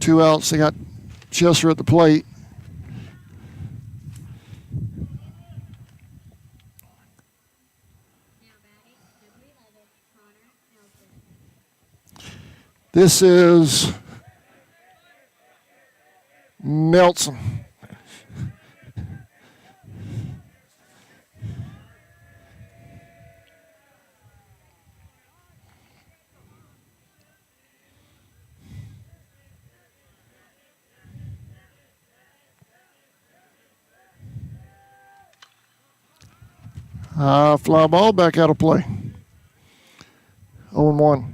Two outs. They got Chesser at the plate. This is Nelson. Fly ball back out of play. 0-1.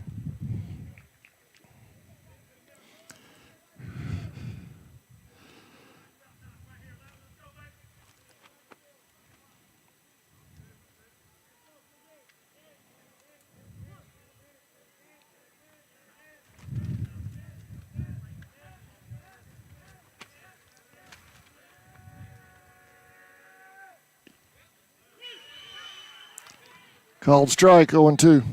Called strike, 0-2.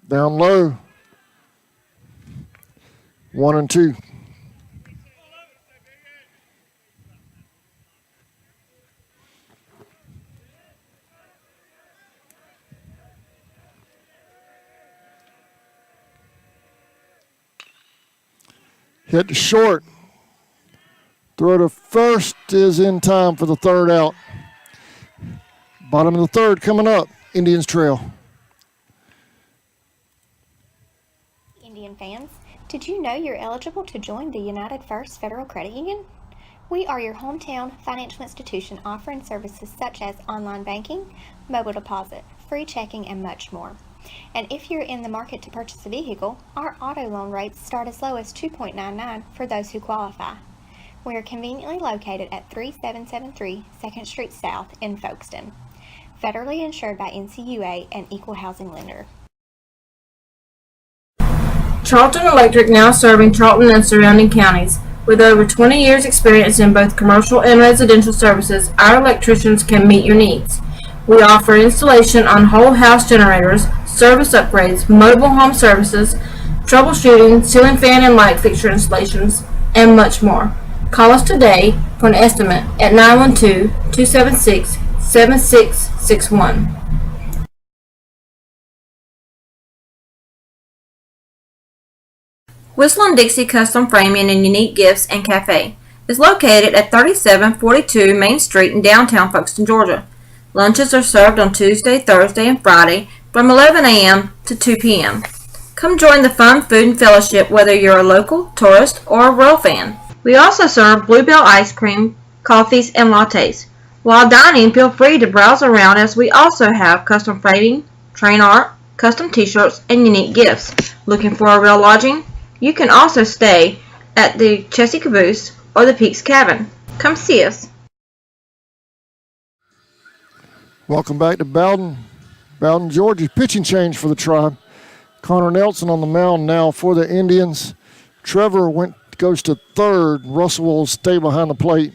Down low. 1-2. Hit to short. Throw to first is in time for the third out. Bottom of the third coming up. Indians trail. Indian fans, did you know you're eligible to join the United First Federal Credit Union? We are your hometown financial institution offering services such as online banking, mobile deposit, free checking, and much more. And if you're in the market to purchase a vehicle, our auto loan rates start as low as 2.99 for those who qualify. We are conveniently located at 3773 2nd Street South in Folkestone. Federally insured by NCUA and equal housing lender. Charlton Electric now serving Charlton and surrounding counties. With over 20 years experience in both commercial and residential services, our electricians can meet your needs. We offer installation on whole house generators, service upgrades, mobile home services, troubleshooting, ceiling fan and light fixture installations, and much more. Call us today for an estimate at 912-276-7661. Whistle & Dixie Custom Framing and Unique Gifts and Cafe is located at 3742 Main Street in downtown Folkestone, Georgia. Lunches are served on Tuesday, Thursday, and Friday from 11 a.m. to 2 p.m. Come join the fun food and fellowship whether you're a local, tourist, or a Royal fan. We also serve Bluebell ice cream, coffees, and lattes. While dining, feel free to browse around as we also have custom framing, train art, custom t-shirts, and unique gifts. Looking for a real lodging? You can also stay at the Chessie Caboose or the Peaks Cabin. Come see us. Welcome back to Bowdon. Bowdon, Georgia. Pitching change for the Tribe. Connor Nelson on the mound now for the Indians. Trevor goes to third. Russell will stay behind the plate.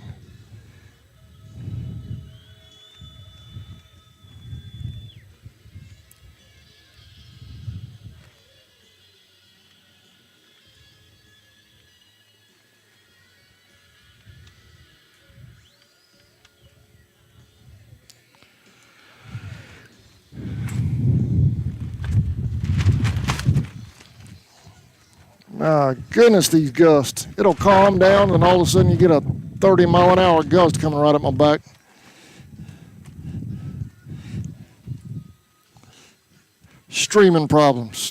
My goodness, these gusts. It'll calm down, and all of a sudden you get a 30-mile-an-hour gust coming right at my back. Streaming problems.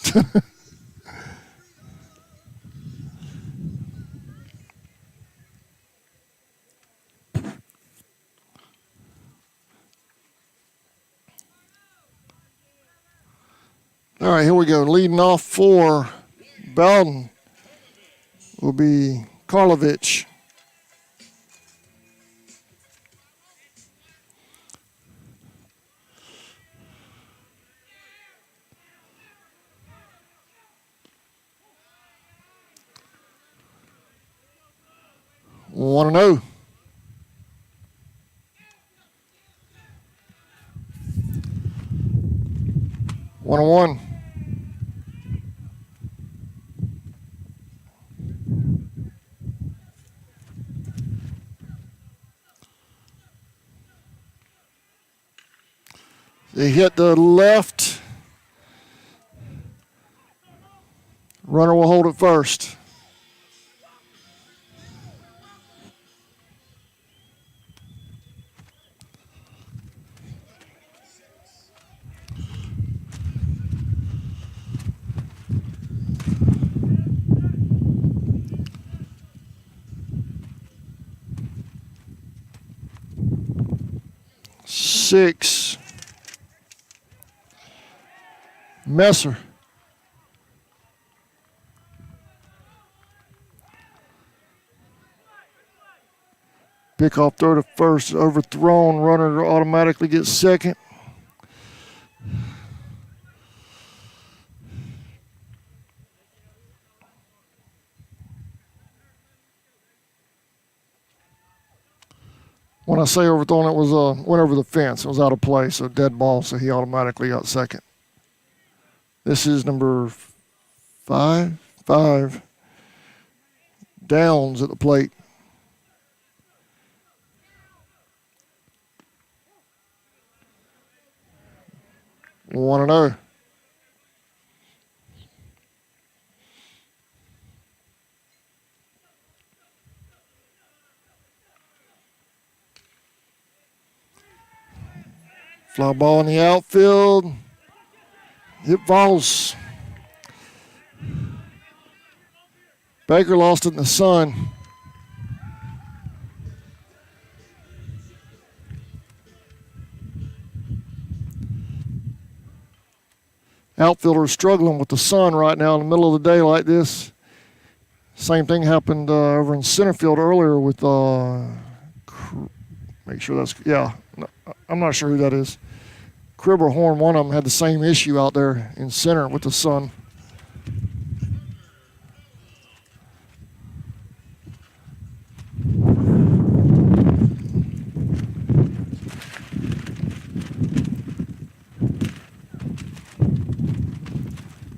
All right, here we go. Leading off for Bowdon will be Karlovich. One and 0. 1-1. They hit the left. Runner will hold it first. Six. Messer. Pickoff throw to first is overthrown. Runner automatically gets second. When I say overthrown, it was went over the fence. It was out of play, so dead ball, so he automatically got second. This is number five. Downs at the plate. 1-0. Fly ball in the outfield. It falls. Baker lost it in the sun. Outfielder is struggling with the sun right now in the middle of the day like this. Same thing happened over in center field earlier with, make sure that's, yeah, I'm not sure who that is. Crib or Horn, one of them had the same issue out there in center with the sun.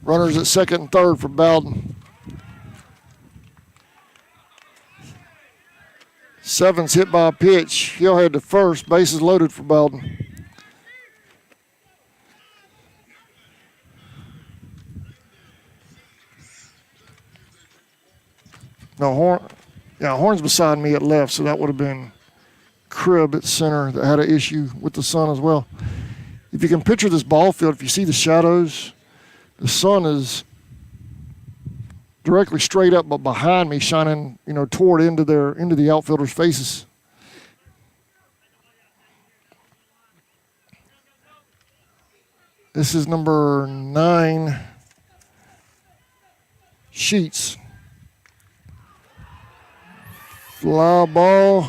Runners at second and third for Bowdon. Seven's hit by a pitch. He'll head to first. Bases loaded for Bowdon. No, Horn's beside me at left, so that would have been Crib at center that had an issue with the sun as well. If you can picture this ball field, if you see the shadows, the sun is directly straight up, but behind me, shining, toward into the outfielders' faces. This is number 9, Sheets. Fly ball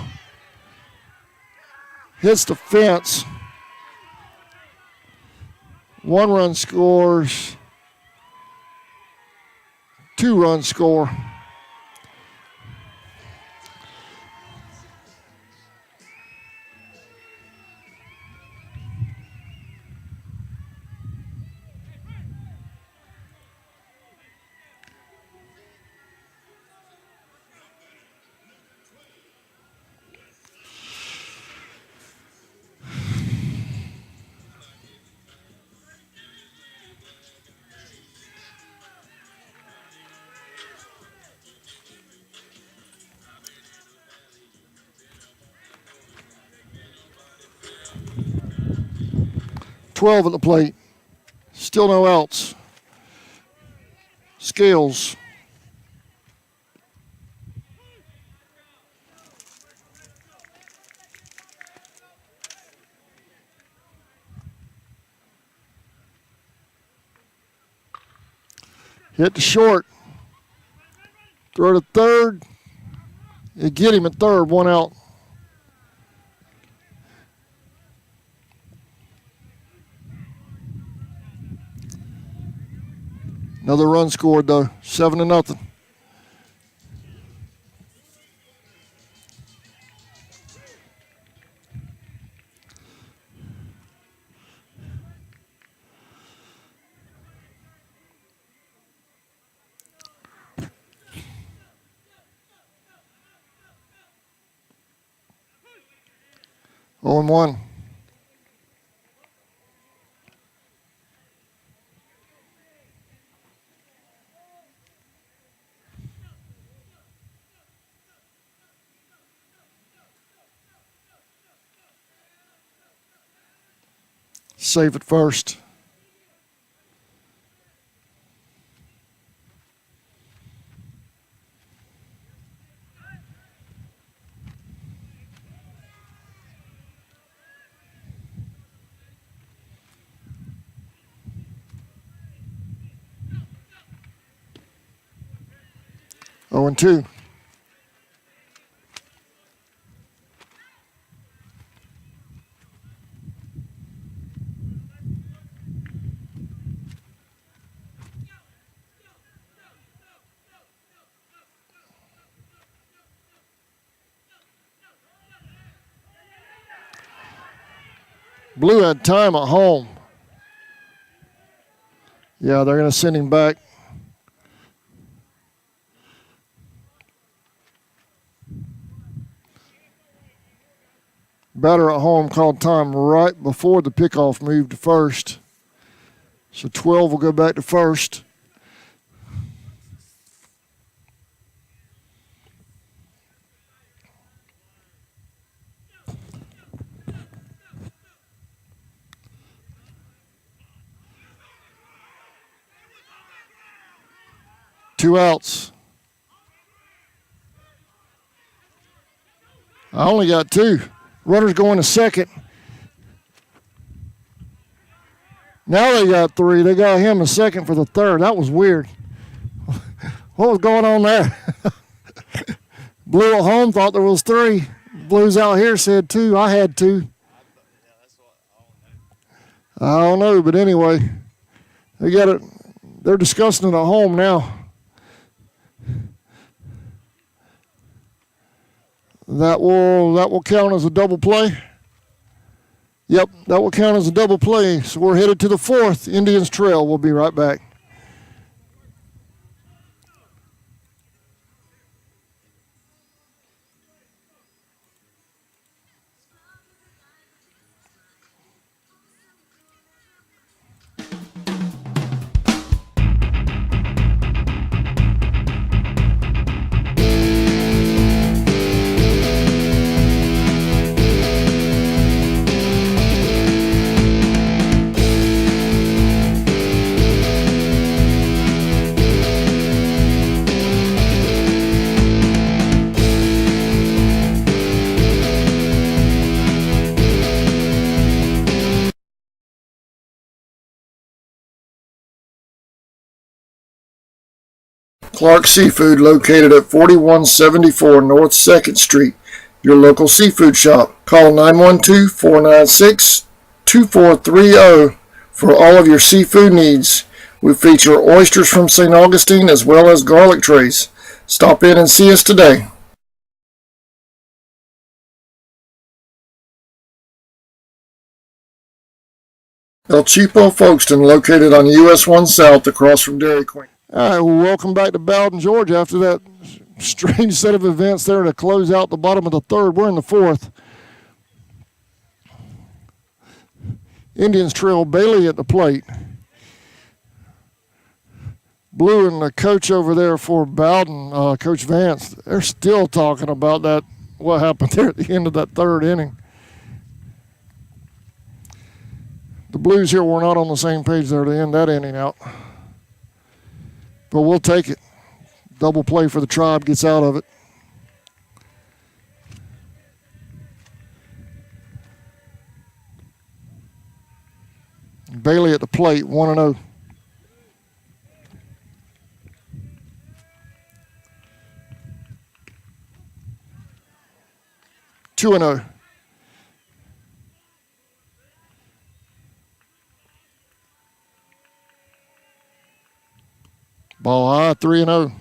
hits the fence. 1 run scores. 2-run score. .12 at the plate. Still no outs. Scales. Hit to short. Throw to third. You get him at third, 1 out. Another run scored, though, 7-0. Oh, 1. Save it first. Oh, and 2. Blue had time at home. Yeah, they're going to send him back. Batter at home called time right before the pickoff moved to first. So 12 will go back to first. Two outs. I only got 2. Runners going to second. Now they got 3. They got him a second for the third. That was weird. What was going on there? Blue at home thought there was 3. Blues out here said 2. I had 2. I don't know, but anyway, they got it. They're discussing it at home now. That will count as a double play. Yep, that will count as a double play. So we're headed to the 4th. Indians trail. We'll be right back. Clark Seafood, located at 4174 North 2nd Street, your local seafood shop. Call 912-496-2430 for all of your seafood needs. We feature oysters from St. Augustine as well as garlic trays. Stop in and see us today. El Cheapo Folkestone, located on US 1 South across from Dairy Queen. All right, well, welcome back to Bowdon, Georgia. After that strange set of events there to close out the bottom of the 3rd, we're in the 4th. Indians trail Bailey at the plate. Blue and the coach over there for Bowdon, Coach Vance, they're still talking about that, what happened there at the end of that 3rd inning. The Blues here were not on the same page there to end that inning out. But we'll take it. Double play for the Tribe, gets out of it. Bailey at the plate, 1-0. Two and 0. Ball high, 3-0.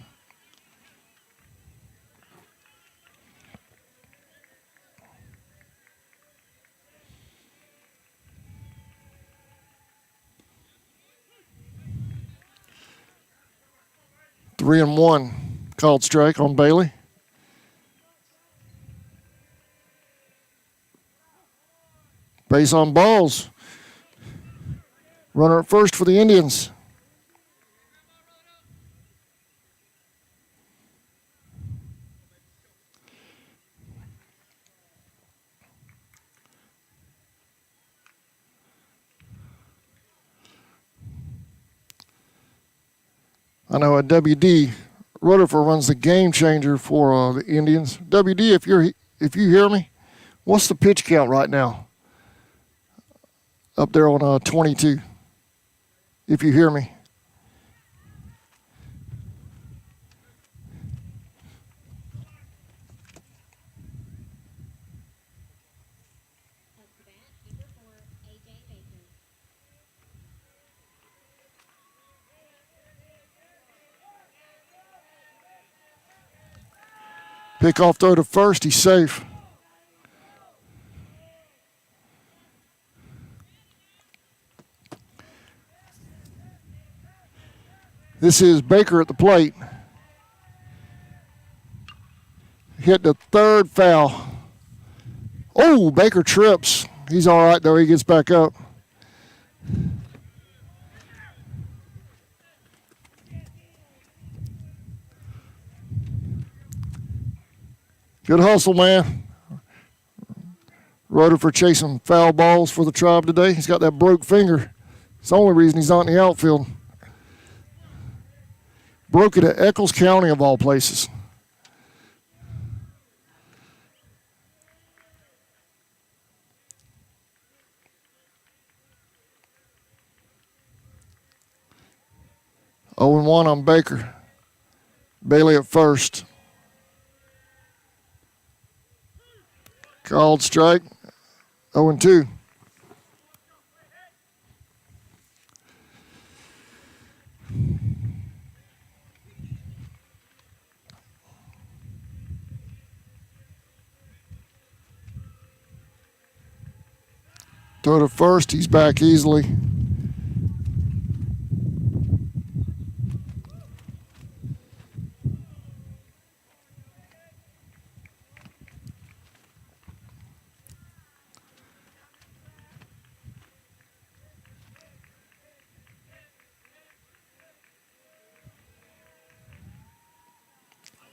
Three and 1 called strike on Bailey. Base on balls. Runner at first for the Indians. I know a WD Rutherford runs the Game Changer for the Indians. WD, if you hear me, what's the pitch count right now? Up there on 22. If you hear me. Pick off throw to first, he's safe. This is Baker at the plate. Hit the third foul. Oh, Baker trips. He's all right, though. He gets back up. Good hustle, man. Rutherford chasing foul balls for the Tribe today. He's got that broke finger. It's the only reason he's not in the outfield. Broke it at Eccles County, of all places. Oh and 1 on Baker. Bailey at first. Called strike. 0 and 2. Throw to first, he's back easily.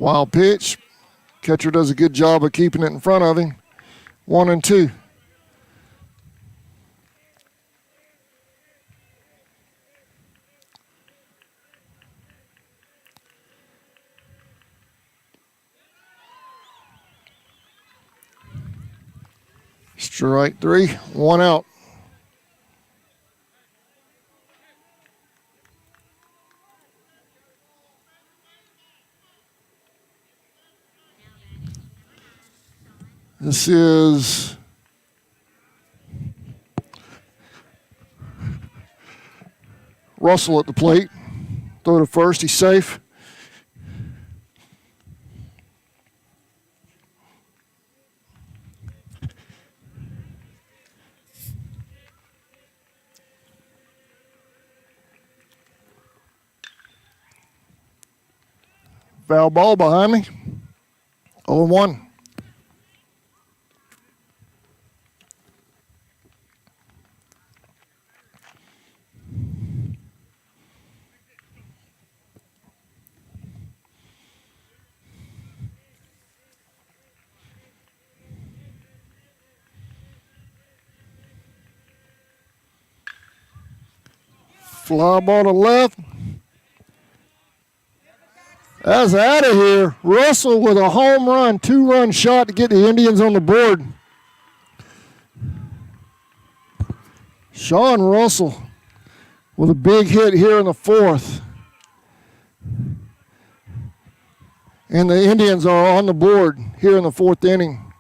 Wild pitch. Catcher does a good job of keeping it in front of him. 1 and 2. Strike 3, 1 out. This is Russell at the plate. Throw to first, he's safe. Foul ball behind me. 0 and 1. Fly ball to left. That's out of here. Russell with a home run, 2-run shot to get the Indians on the board. Sean Russell with a big hit here in the 4th. And the Indians are on the board here in the 4th inning.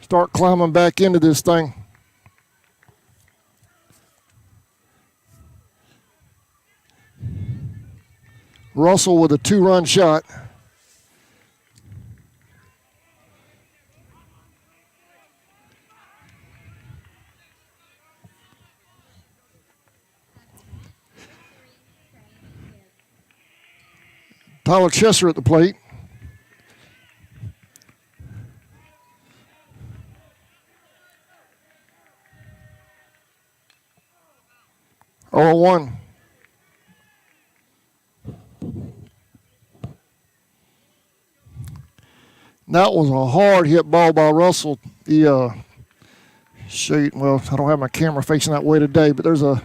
Start climbing back into this thing. Russell with a 2-run shot. Tyler Chesser at the plate. Oh, 1. That was a hard hit ball by Russell. The shoot, well, I don't have my camera facing that way today, but there's a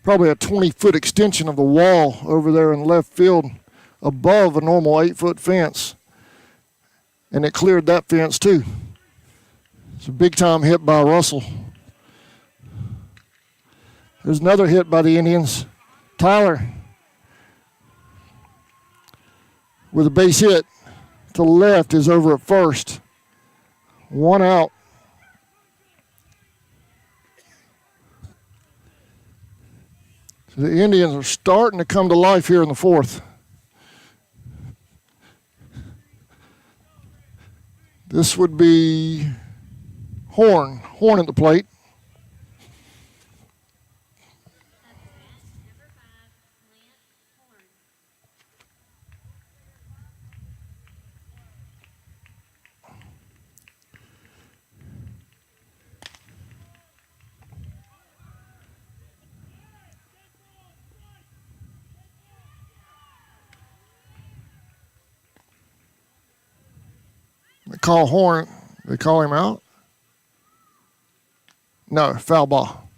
probably a 20-foot extension of the wall over there in left field above a normal 8-foot fence. And it cleared that fence too. It's a big time hit by Russell. There's another hit by the Indians. Tyler with a base hit to the left is over at first. One out. So the Indians are starting to come to life here in the fourth. This would be Horn at the plate. They call Horn. They call him out. No, foul ball.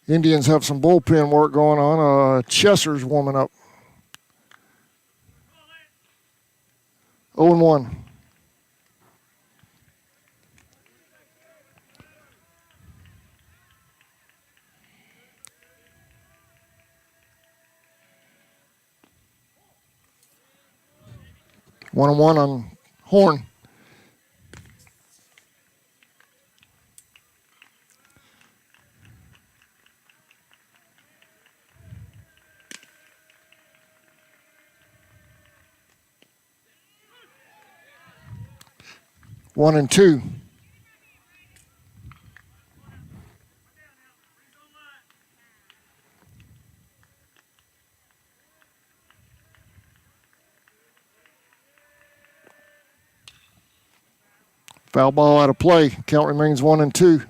Indians have some bullpen work going on. Chesser's warming up. 0-1. One and one on Horn. One and two. Foul ball out of play. Count remains 1-2.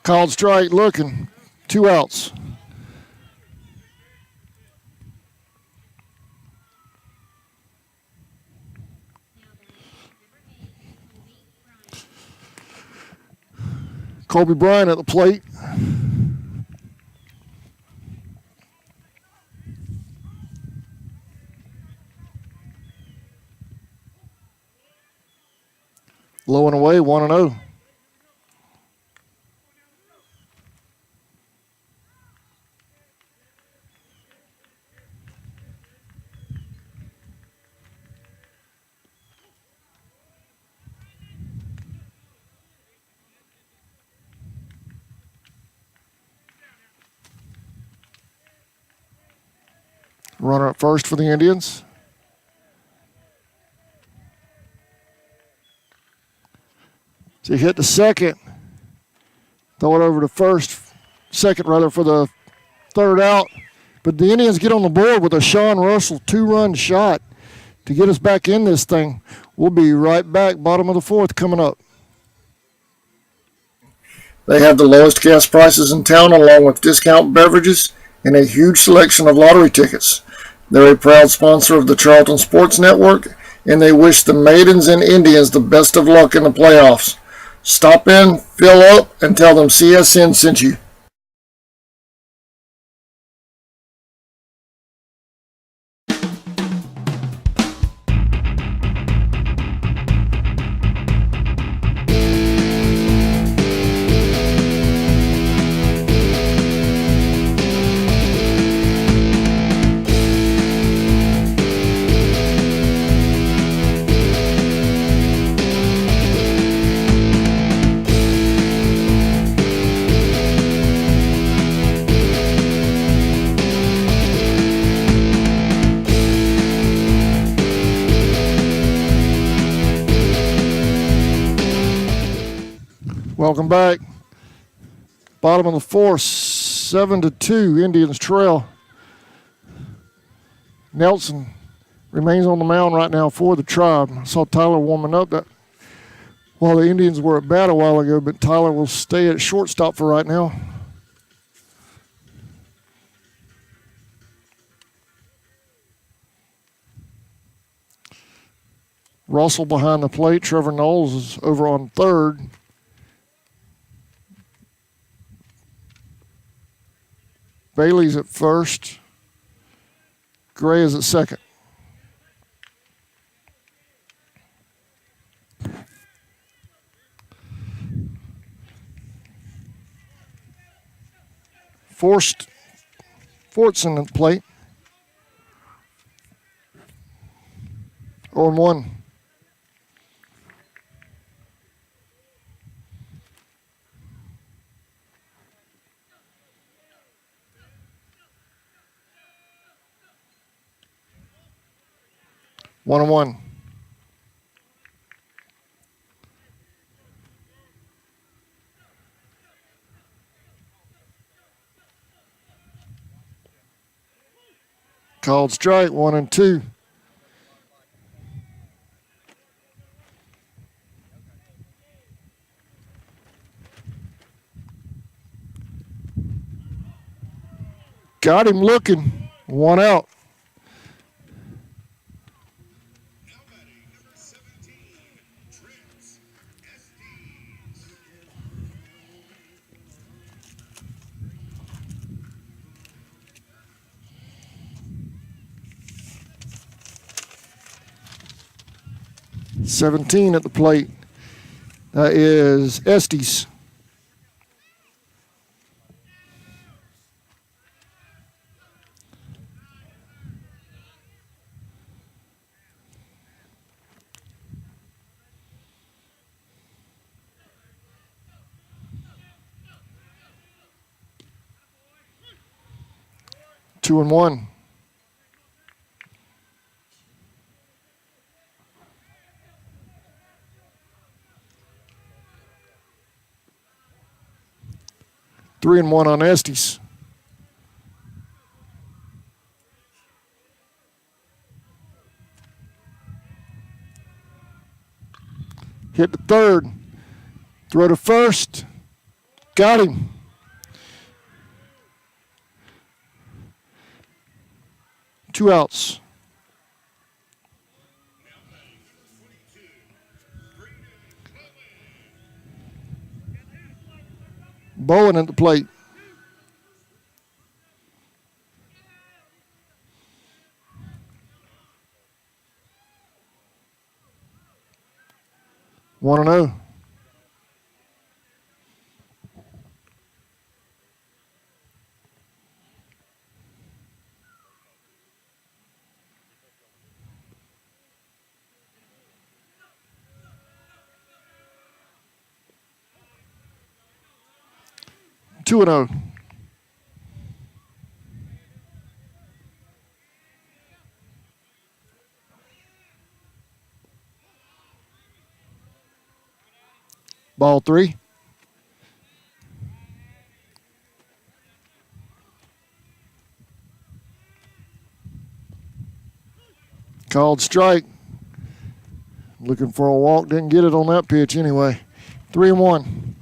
Called strike looking. 2 outs. Colby Bryant at the plate. Low and away, 1-0. Runner at first for the Indians. So he hit the second. Throw it over to second for the third out. But the Indians get on the board with a Sean Russell 2-run shot to get us back in this thing. We'll be right back, bottom of the fourth coming up. They have the lowest gas prices in town along with discount beverages and a huge selection of lottery tickets. They're a proud sponsor of the Charlton Sports Network, and they wish the Maidens and Indians the best of luck in the playoffs. Stop in, fill up, and tell them CSN sent you. Welcome back. Bottom of the fourth, 7-2, Indians trail. Nelson remains on the mound right now for the Tribe. I saw Tyler warming up that while the Indians were at bat a while ago, but Tyler will stay at shortstop for right now. Russell behind the plate. Trevor Knowles is over on third. Bailey's at first. Gray is at second. Fortson at the plate. 0-1. One and one. Called strike, 1-2. Got him looking. One out. $17 at the plate. That is Estes. Two and one. Three and one on Estes. Hit the third. Throw to first. Got him. Two outs. Bowdon at the plate. One and 0. Two and 0. Ball three. Called strike. Looking for a walk. Didn't get it on that pitch anyway. 3-1.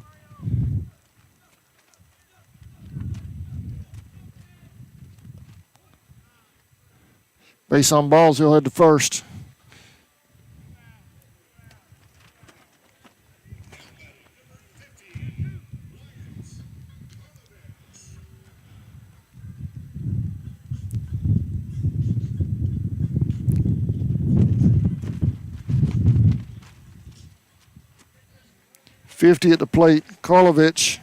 Base on balls, he'll head to first. $50 at the plate. Karlovich.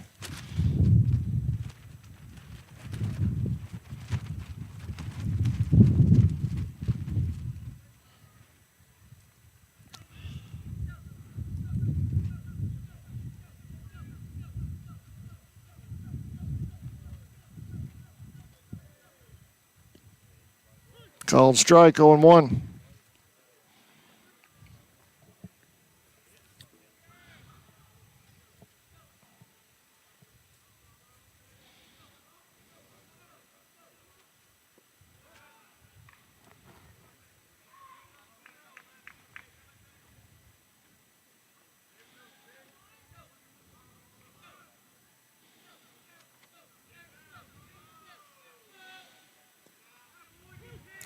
Called strike, 0-1.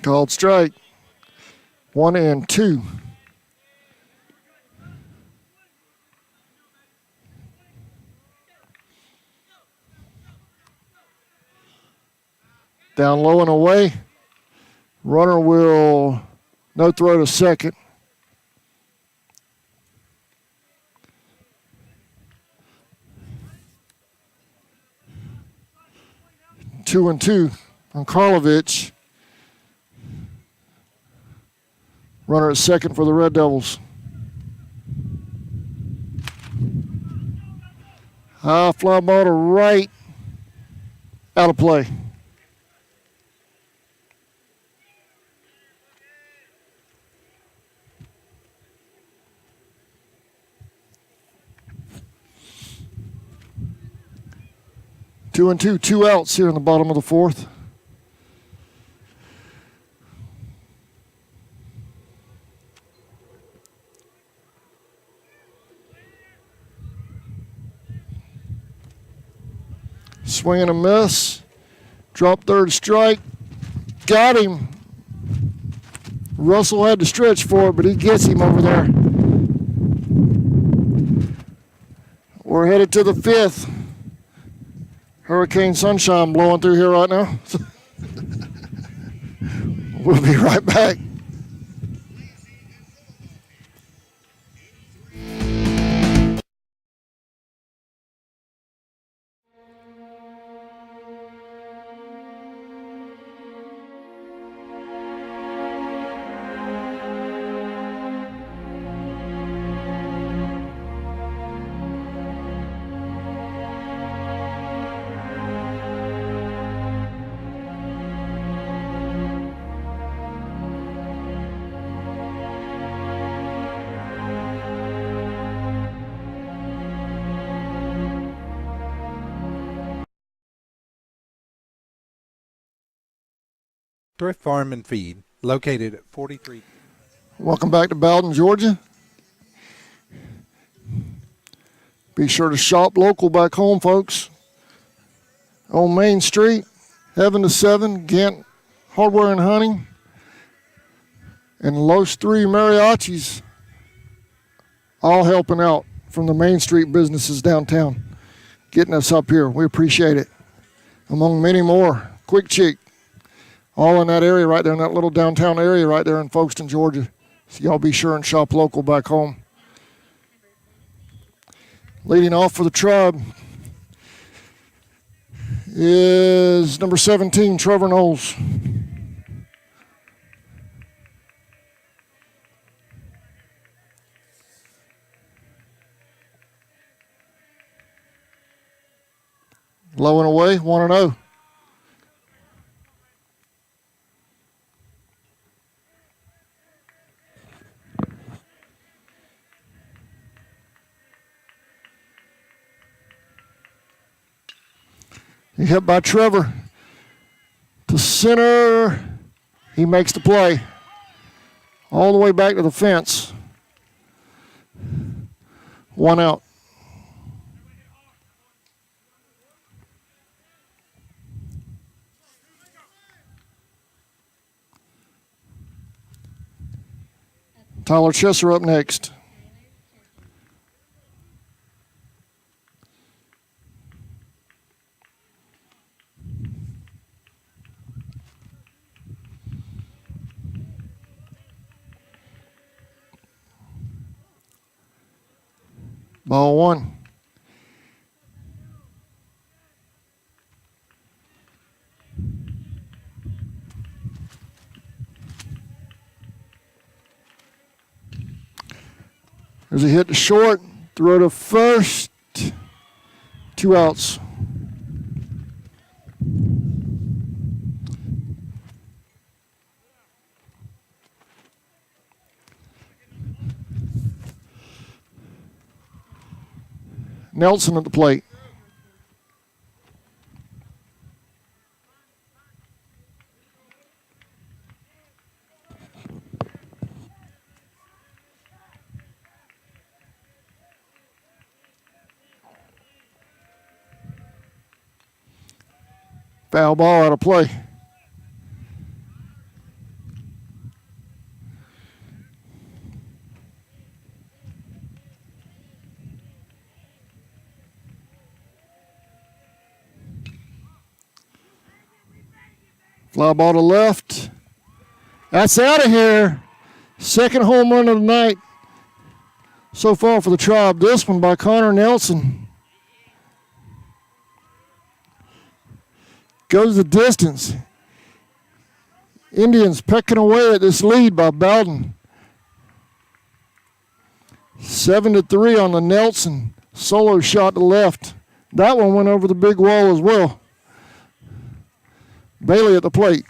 Called strike. 1-2. Down low and away. Runner will no throw to second. 2-2 on Karlovich. Runner at second for the Red Devils. High fly ball to right. Out of play. Two and two, 2 outs here in the bottom of the fourth. Swing and a miss. Drop third strike. Got him. Russell had to stretch for it, but he gets him over there. We're headed to the fifth. Hurricane sunshine blowing through here right now. We'll be right back. Thrift Farm and Feed, located at 43. Welcome back to Bowdon, Georgia. Be sure to shop local back home, folks. On Main Street, Heaven to 7, Gant Hardware and Hunting, and Los 3 Mariachis, all helping out from the Main Street businesses downtown, getting us up here. We appreciate it. Among many more, Quick Chick, all in that area right there, in that little downtown area right there in Folkestone, Georgia. So y'all be sure and shop local back home. Leading off for the Tribe is number 17, Trevor Knowles. Low and away, 1-0. He hit by Trevor to center. He makes the play all the way back to the fence. 1 out. Tyler Chesser up next. Ball 1. There's a hit to short, throw to first, 2 outs. Nelson at the plate. Foul ball out of play. Fly ball to left. That's out of here. Second home run of the night so far for the Tribe. This one by Connor Nelson. Goes the distance. Indians pecking away at this lead by Bowdon. 7-3 on the Nelson solo shot to left. That one went over the big wall as well. Bailey at the plate.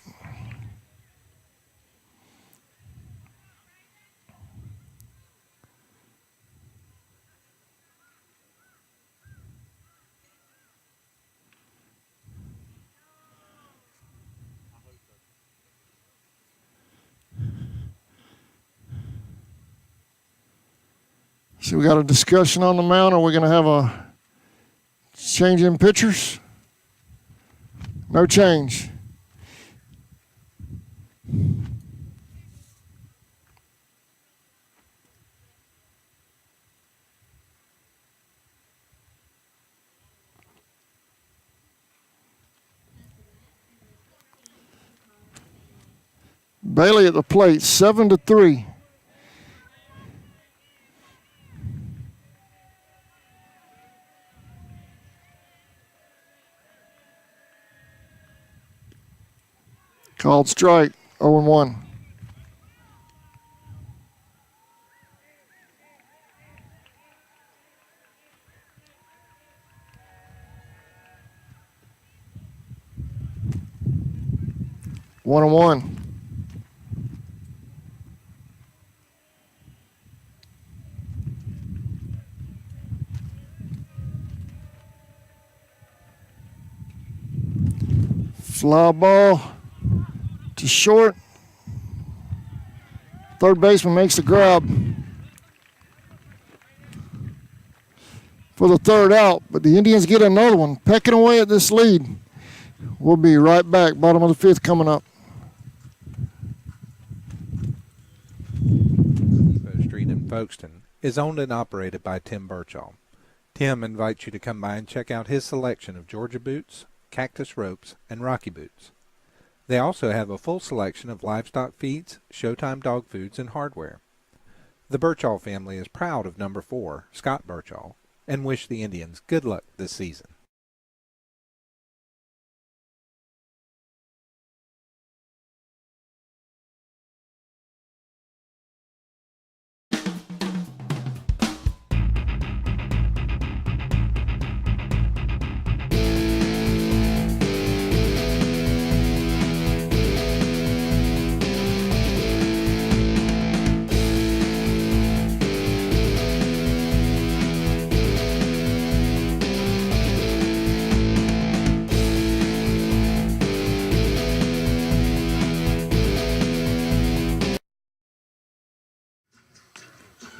So we got a discussion on the mound. Are we going to have a change in pitchers? No change. Bailey at the plate, 7-3. Called strike, 0-1. One and one. Fly ball to short. Third baseman makes the grab for the third out, but the Indians get another one, pecking away at this lead. We'll be right back. Bottom of the fifth coming up. Depot Street in Folkestone is owned and operated by Tim Birchall. Tim invites you to come by and check out his selection of Georgia boots, cactus ropes, and Rocky boots. They also have a full selection of livestock feeds, Showtime dog foods, and hardware. The Birchall family is proud of number 4, Scott Birchall, and wish the Indians good luck this season.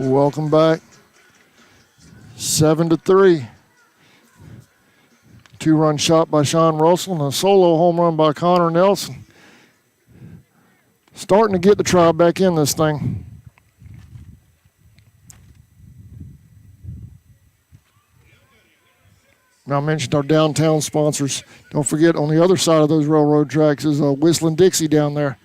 Welcome back. 7-3. Two-run shot by Sean Russell and a solo home run by Connor Nelson. Starting to get the Tribe back in this thing. Now I mentioned our downtown sponsors. Don't forget, on the other side of those railroad tracks is Whistling Dixie down there.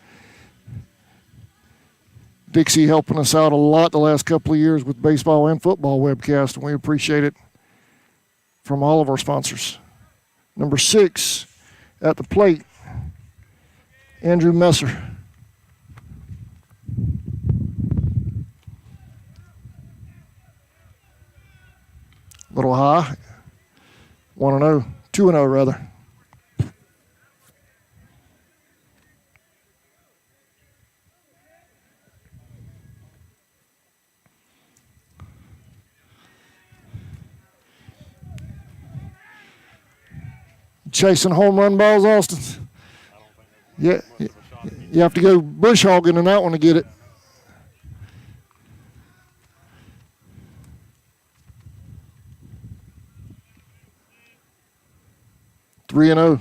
Dixie helping us out a lot the last couple of years with baseball and football webcast, and we appreciate it from all of our sponsors. Number 6 at the plate, Andrew Messer. Little high, 1-0, 2-0 rather. Chasing home run balls, Austin. Yeah, you have to go bush hogging in that one to get it. Three and 0.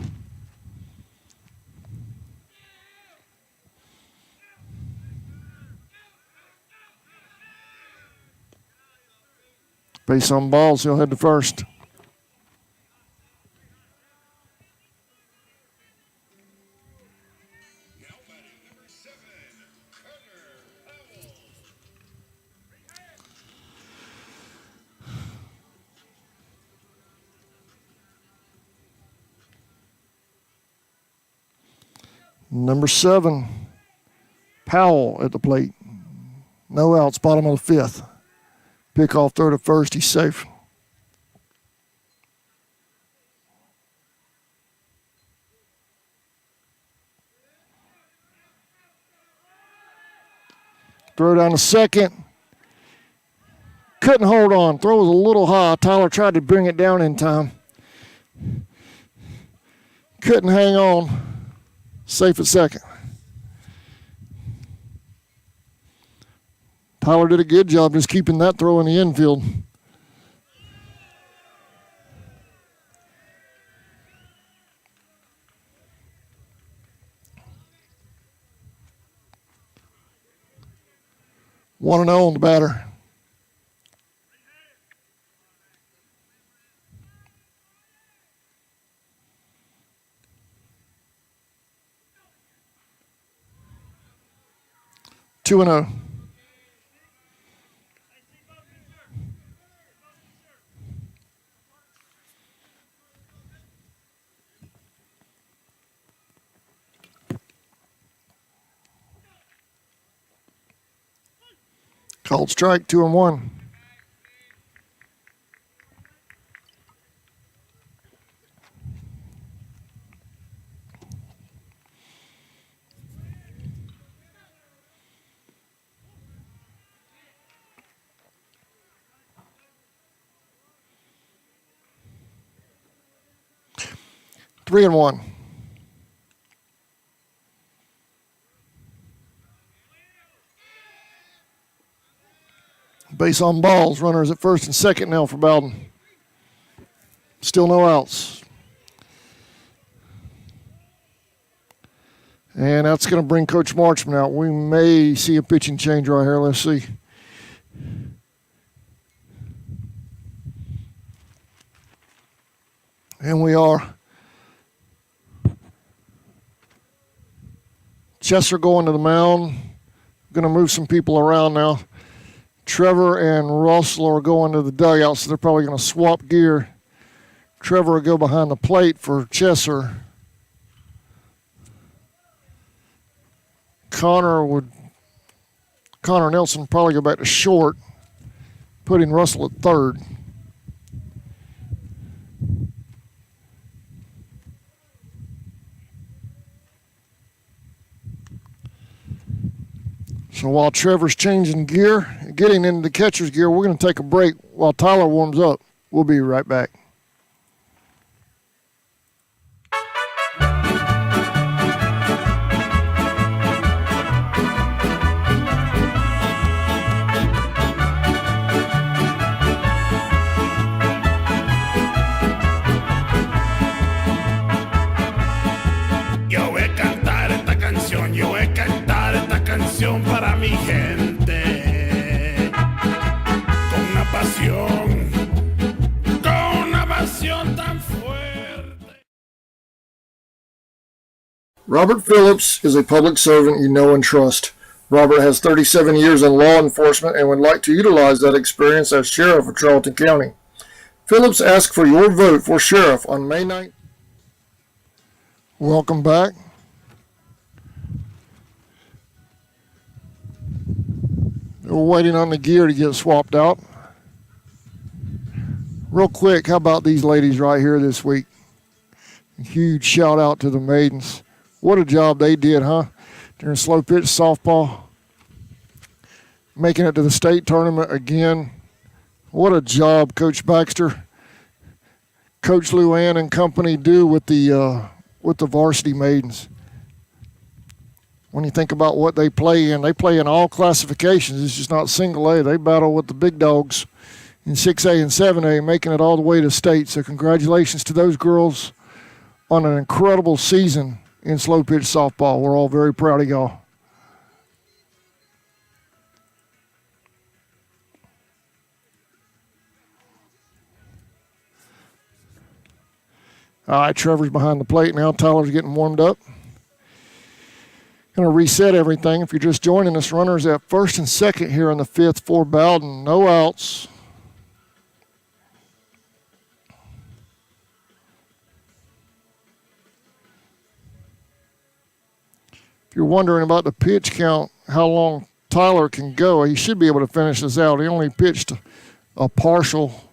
Base on balls, he'll head to first. Number 7, Powell at the plate. No outs, bottom of the 5th. Pick off third to first, he's safe. Throw down to second. Couldn't hold on. Throw was a little high. Tyler tried to bring it down in time. Couldn't hang on. Safe at second. Tyler did a good job just keeping that throw in the infield. One and 0 on the batter. Two and 0. Called strike, 2 and 1. Three and 1. Base on balls. Runners at first and second now for Bowdon. Still no outs. And that's going to bring Coach Marchman out. We may see a pitching change right here. Let's see. And we are. Chester going to the mound. Going to move some people around now. Trevor and Russell are going to the dugout, so they're probably going to swap gear. Trevor will go behind the plate for Chester. Connor Nelson will probably go back to short, putting Russell at third. So while Trevor's changing gear, getting into the catcher's gear, we're going to take a break while Tyler warms up. We'll be right back. Yo voy a cantar esta canción, yo voy a cantar esta canción para mi gente, con una pasión tan fuerte. Robert Phillips is a public servant you know and trust. Robert has 37 years in law enforcement and would like to utilize that experience as sheriff of Charlton County. Phillips asks for your vote for sheriff on May 9th. Welcome back. We're waiting on the gear to get swapped out. Real quick, how about these ladies right here this week? Huge shout out to the maidens. What a job they did, huh? During slow pitch softball. Making it to the state tournament again. What a job Coach Baxter, Coach Luann and company do with the varsity maidens. When you think about what they play in all classifications. It's just not single A. They battle with the big dogs in 6A and 7A, making it all the way to state. So congratulations to those girls on an incredible season in slow pitch softball. We're all very proud of y'all. All right, Trevor's behind the plate now. Tyler's getting warmed up. Going to reset everything. If you're just joining us, runners at first and second here in the 5th for Bowdon. No outs. If you're wondering about the pitch count, how long Tyler can go, he should be able to finish this out. He only pitched a partial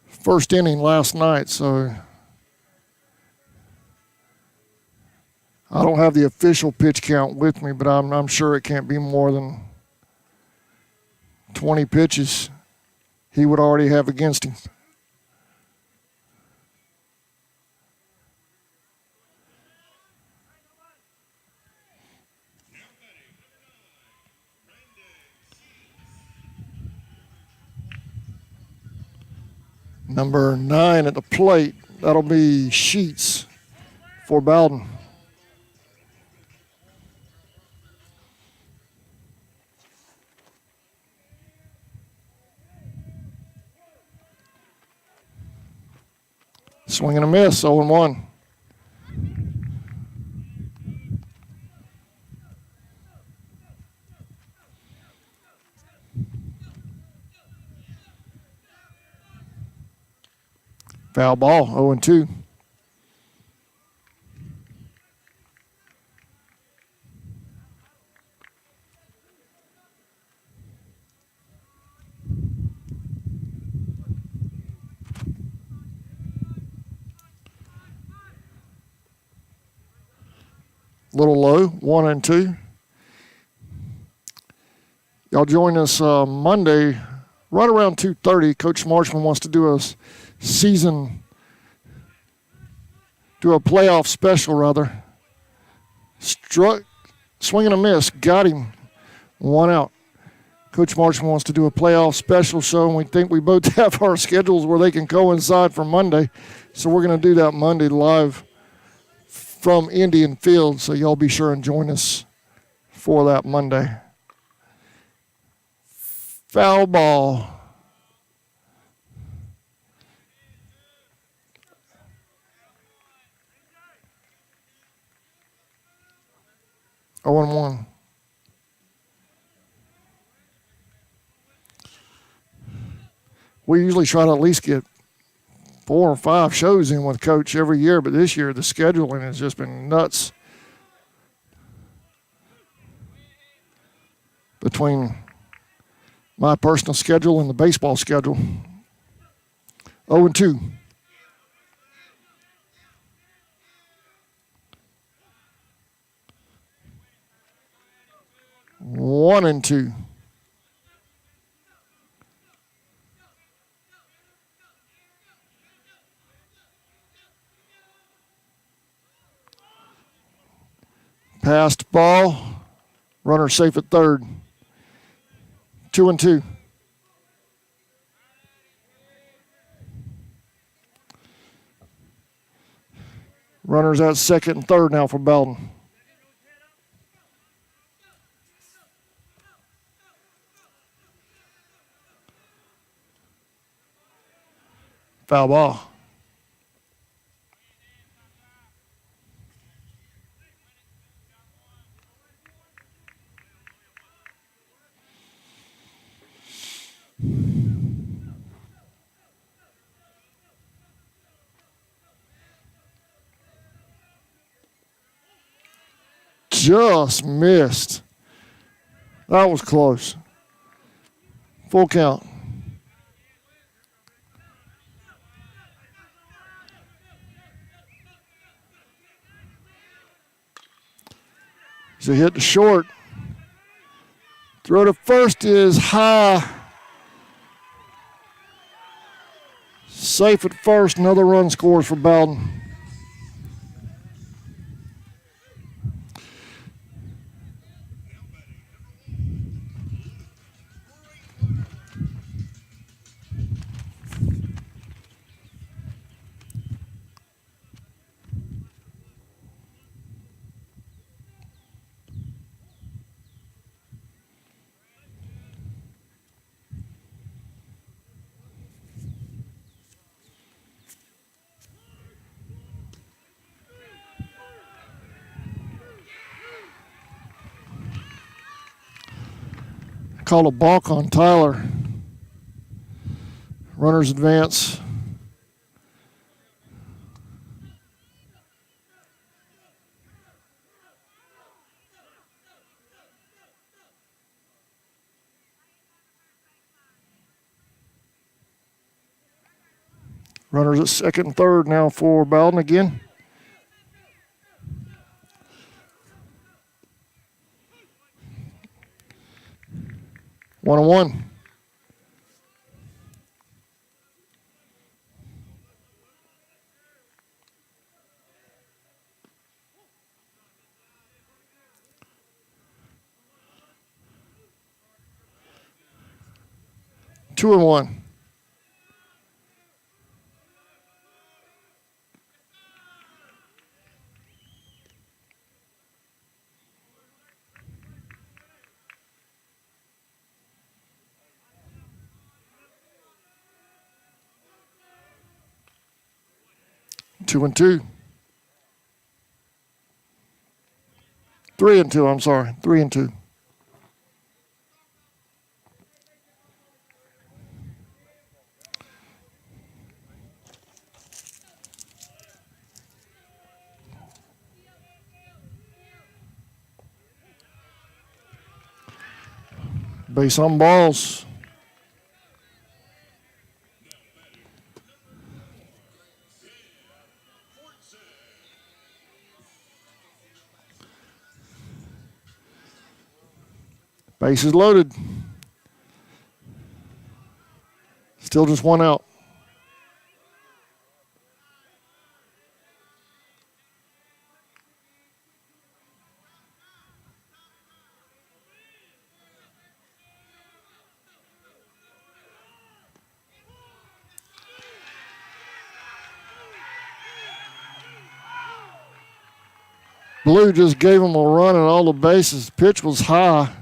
first inning last night, so I don't have the official pitch count with me, but I'm sure it can't be more than 20 pitches he would already have against him. Number 9 at the plate, that'll be Sheets for Bowdon. Swing and a miss, 0-1. Foul ball, 0-2. Little low, 1-2. Y'all join us Monday right around 2:30. Coach Marshman wants to do a playoff special rather. Struck, swing and a miss, got him, 1 out. Coach Marshman wants to do a playoff special show, and we think we both have our schedules where they can coincide for Monday. So we're going to do that Monday live from Indian Field, so y'all be sure and join us for that Monday. Foul ball. Oh, 1. We usually try to at least get 4 or 5 shows in with Coach every year, but this year the scheduling has just been nuts. Between my personal schedule and the baseball schedule. 0-2. One and two. Passed ball. Runner safe at third. 2-2. Runners at second and third now for Bowdon. Foul ball. Just missed. That was close. Full count. So hit the short. Throw to first is high. Safe at first. Another run scores for Bowdon. Call a balk on Tyler. Runners advance. Runners at second and third now for Bowdon again. One and one. Two and one. Two and two. 3 and 2, I'm sorry. 3 and 2. Base on balls. Bases loaded. Still just one out. Blue just gave him a run at all the bases. Pitch was high.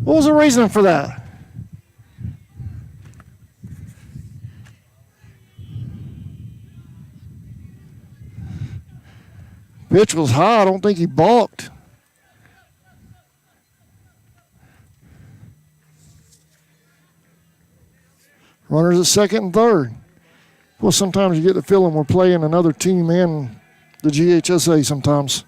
What was the reason for that? Pitch was high. I don't think he balked. Runners at second and third. Well, sometimes you get the feeling we're playing another team and the GHSA sometimes.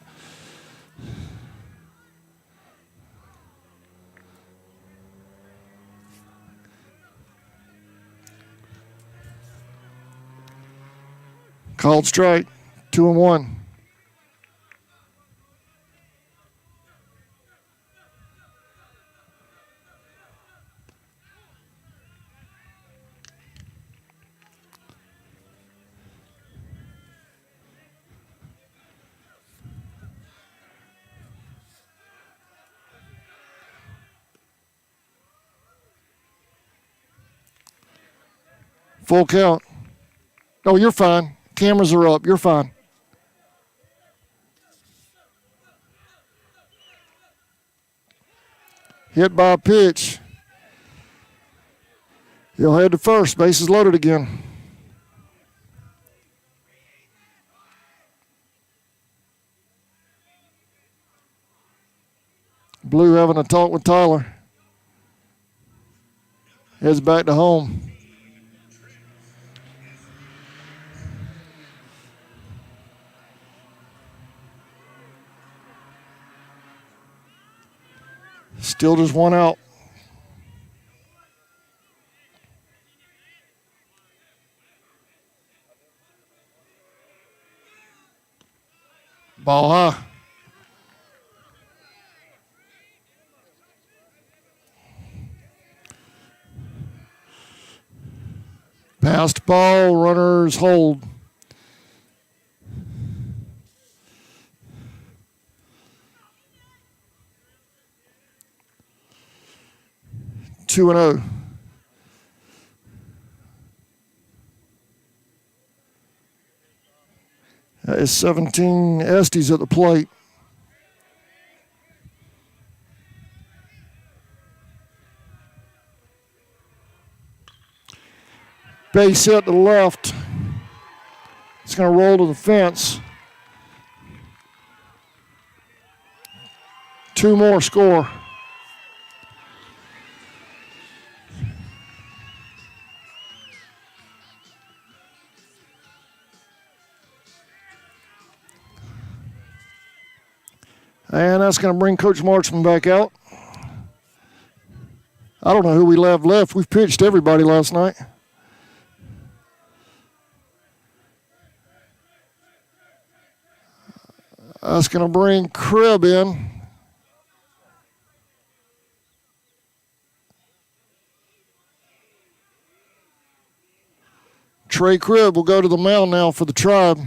Called strike, 2 and 1. Full count. Oh, you're fine. Cameras are up. You're fine. Hit by a pitch. He'll head to first. Bases loaded again. Blue having a talk with Tyler. Heads back to home. Still just one out. Ball high. Passed ball, runners hold. Two and 0. That is 17 Estes at the plate. Base hit to the left. It's going to roll to the fence. 2 more score. And that's going to bring Coach Marchman back out. I don't know who we left. We've pitched everybody last night. That's going to bring Cribb in. Trey Cribb will go to the mound now for the Tribe.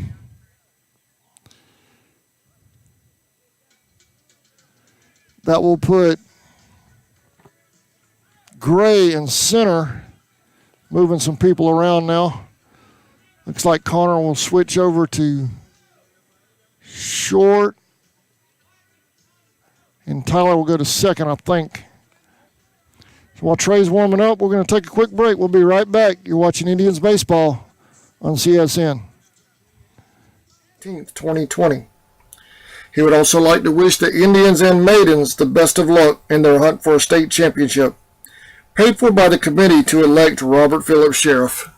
That will put Gray in center, moving some people around now. Looks like Connor will switch over to short, and Tyler will go to second, I think. So while Trey's warming up, we're going to take a quick break. We'll be right back. You're watching Indians baseball on CSN. 2020. He would also like to wish the Indians and Maidens the best of luck in their hunt for a state championship. Paid for by the committee to elect Robert Phillips Sheriff.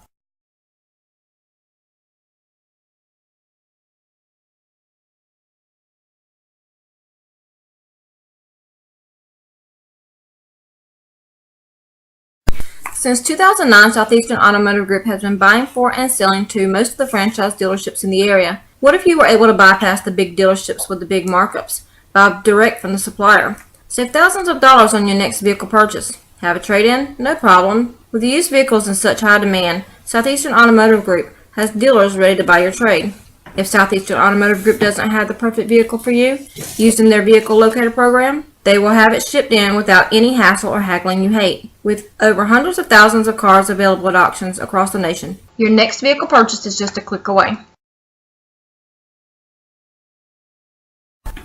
Since 2009, Southeastern Automotive Group has been buying for and selling to most of the franchise dealerships in the area. What if you were able to bypass the big dealerships with the big markups? Buy direct from the supplier. Save thousands of dollars on your next vehicle purchase. Have a trade-in? No problem. With used vehicles in such high demand, Southeastern Automotive Group has dealers ready to buy your trade. If Southeastern Automotive Group doesn't have the perfect vehicle for you, using their vehicle locator program, they will have it shipped in without any hassle or haggling you hate. With over hundreds of thousands of cars available at auctions across the nation, your next vehicle purchase is just a click away.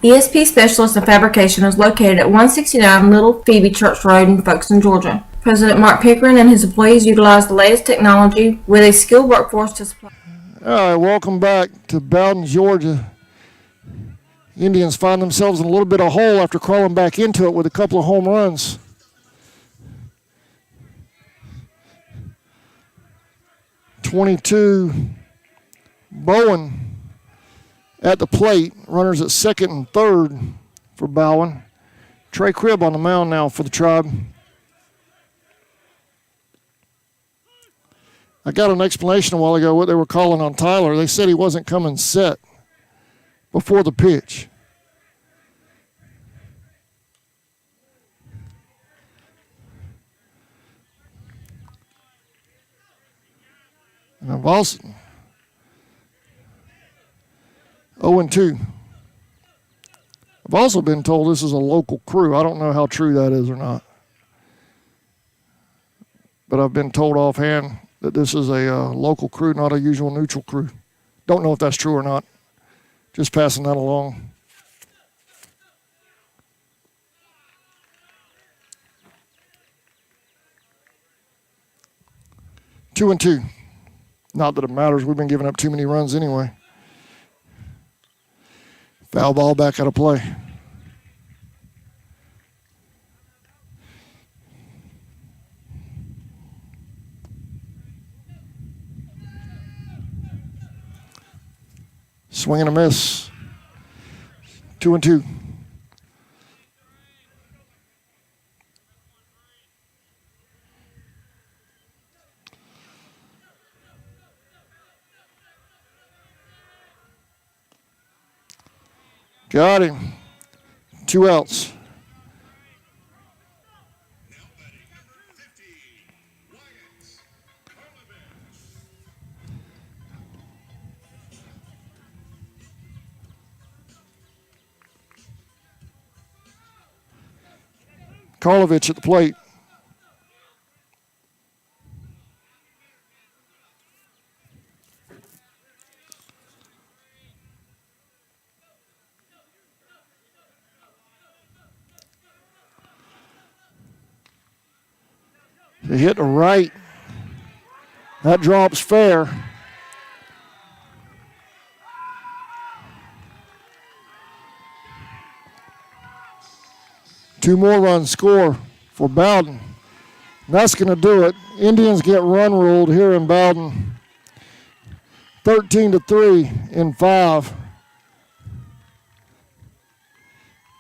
ESP Specialist in Fabrication is located at 169 Little Phoebe Church Road in Folkestone, Georgia. President Mark Pickering and his employees utilize the latest technology with a skilled workforce to supply. All right, welcome back to Bowdon, Georgia. Indians find themselves in a little bit of hole after crawling back into it with a couple of home runs. '22 Bowen at the plate. Runners at second and third for Bowen. Trey Cribb on the mound now for the Tribe. I got an explanation a while ago what they were calling on Tyler. They said he wasn't coming set before the pitch. And I've also 0-2. I've also been told this is a local crew. I don't know how true that is or not. But I've been told offhand that this is a local crew, not a usual neutral crew. Don't know if that's true or not. Just passing that along. Two and two. Not that it matters. We've been giving up too many runs anyway. Foul ball back out of play. Swing and a miss. 2-2. Got him. 2 outs. Karlovich at the plate. They hit the right. That drops fair. Two more runs score for Bowdon. That's going to do it. Indians get run ruled here in Bowdon. 13-3 in 5.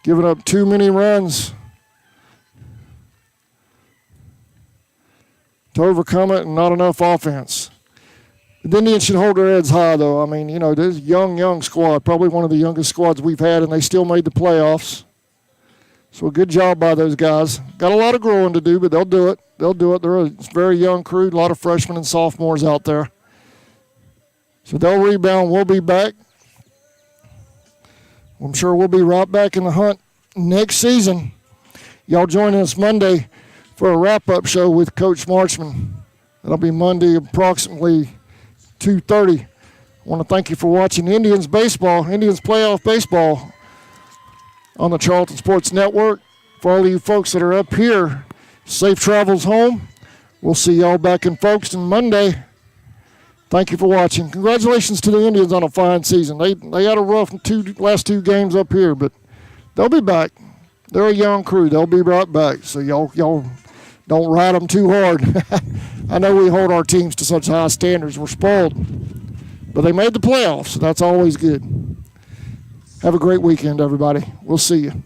Giving up too many runs. to overcome it and not enough offense. The Indians should hold their heads high, though. I mean, this young squad, probably one of the youngest squads we've had, and they still made the playoffs. So a good job by those guys. Got a lot of growing to do, but they'll do it. They're a very young crew, a lot of freshmen and sophomores out there. So they'll rebound. We'll be back. I'm sure we'll be right back in the hunt next season. Y'all join us Monday for a wrap-up show with Coach Marchman. That'll be Monday approximately 2:30. I want to thank you for watching Indians playoff baseball on the Charlton Sports Network. For all of you folks that are up here, safe travels home. We'll see y'all back in Folkestone Monday. Thank you for watching. Congratulations to the Indians on a fine season. They had a rough last two games up here, but they'll be back. They're a young crew. They'll be right back. So y'all don't ride them too hard. I know we hold our teams to such high standards. We're spoiled. But they made the playoffs, so that's always good. Have a great weekend, everybody. We'll see you.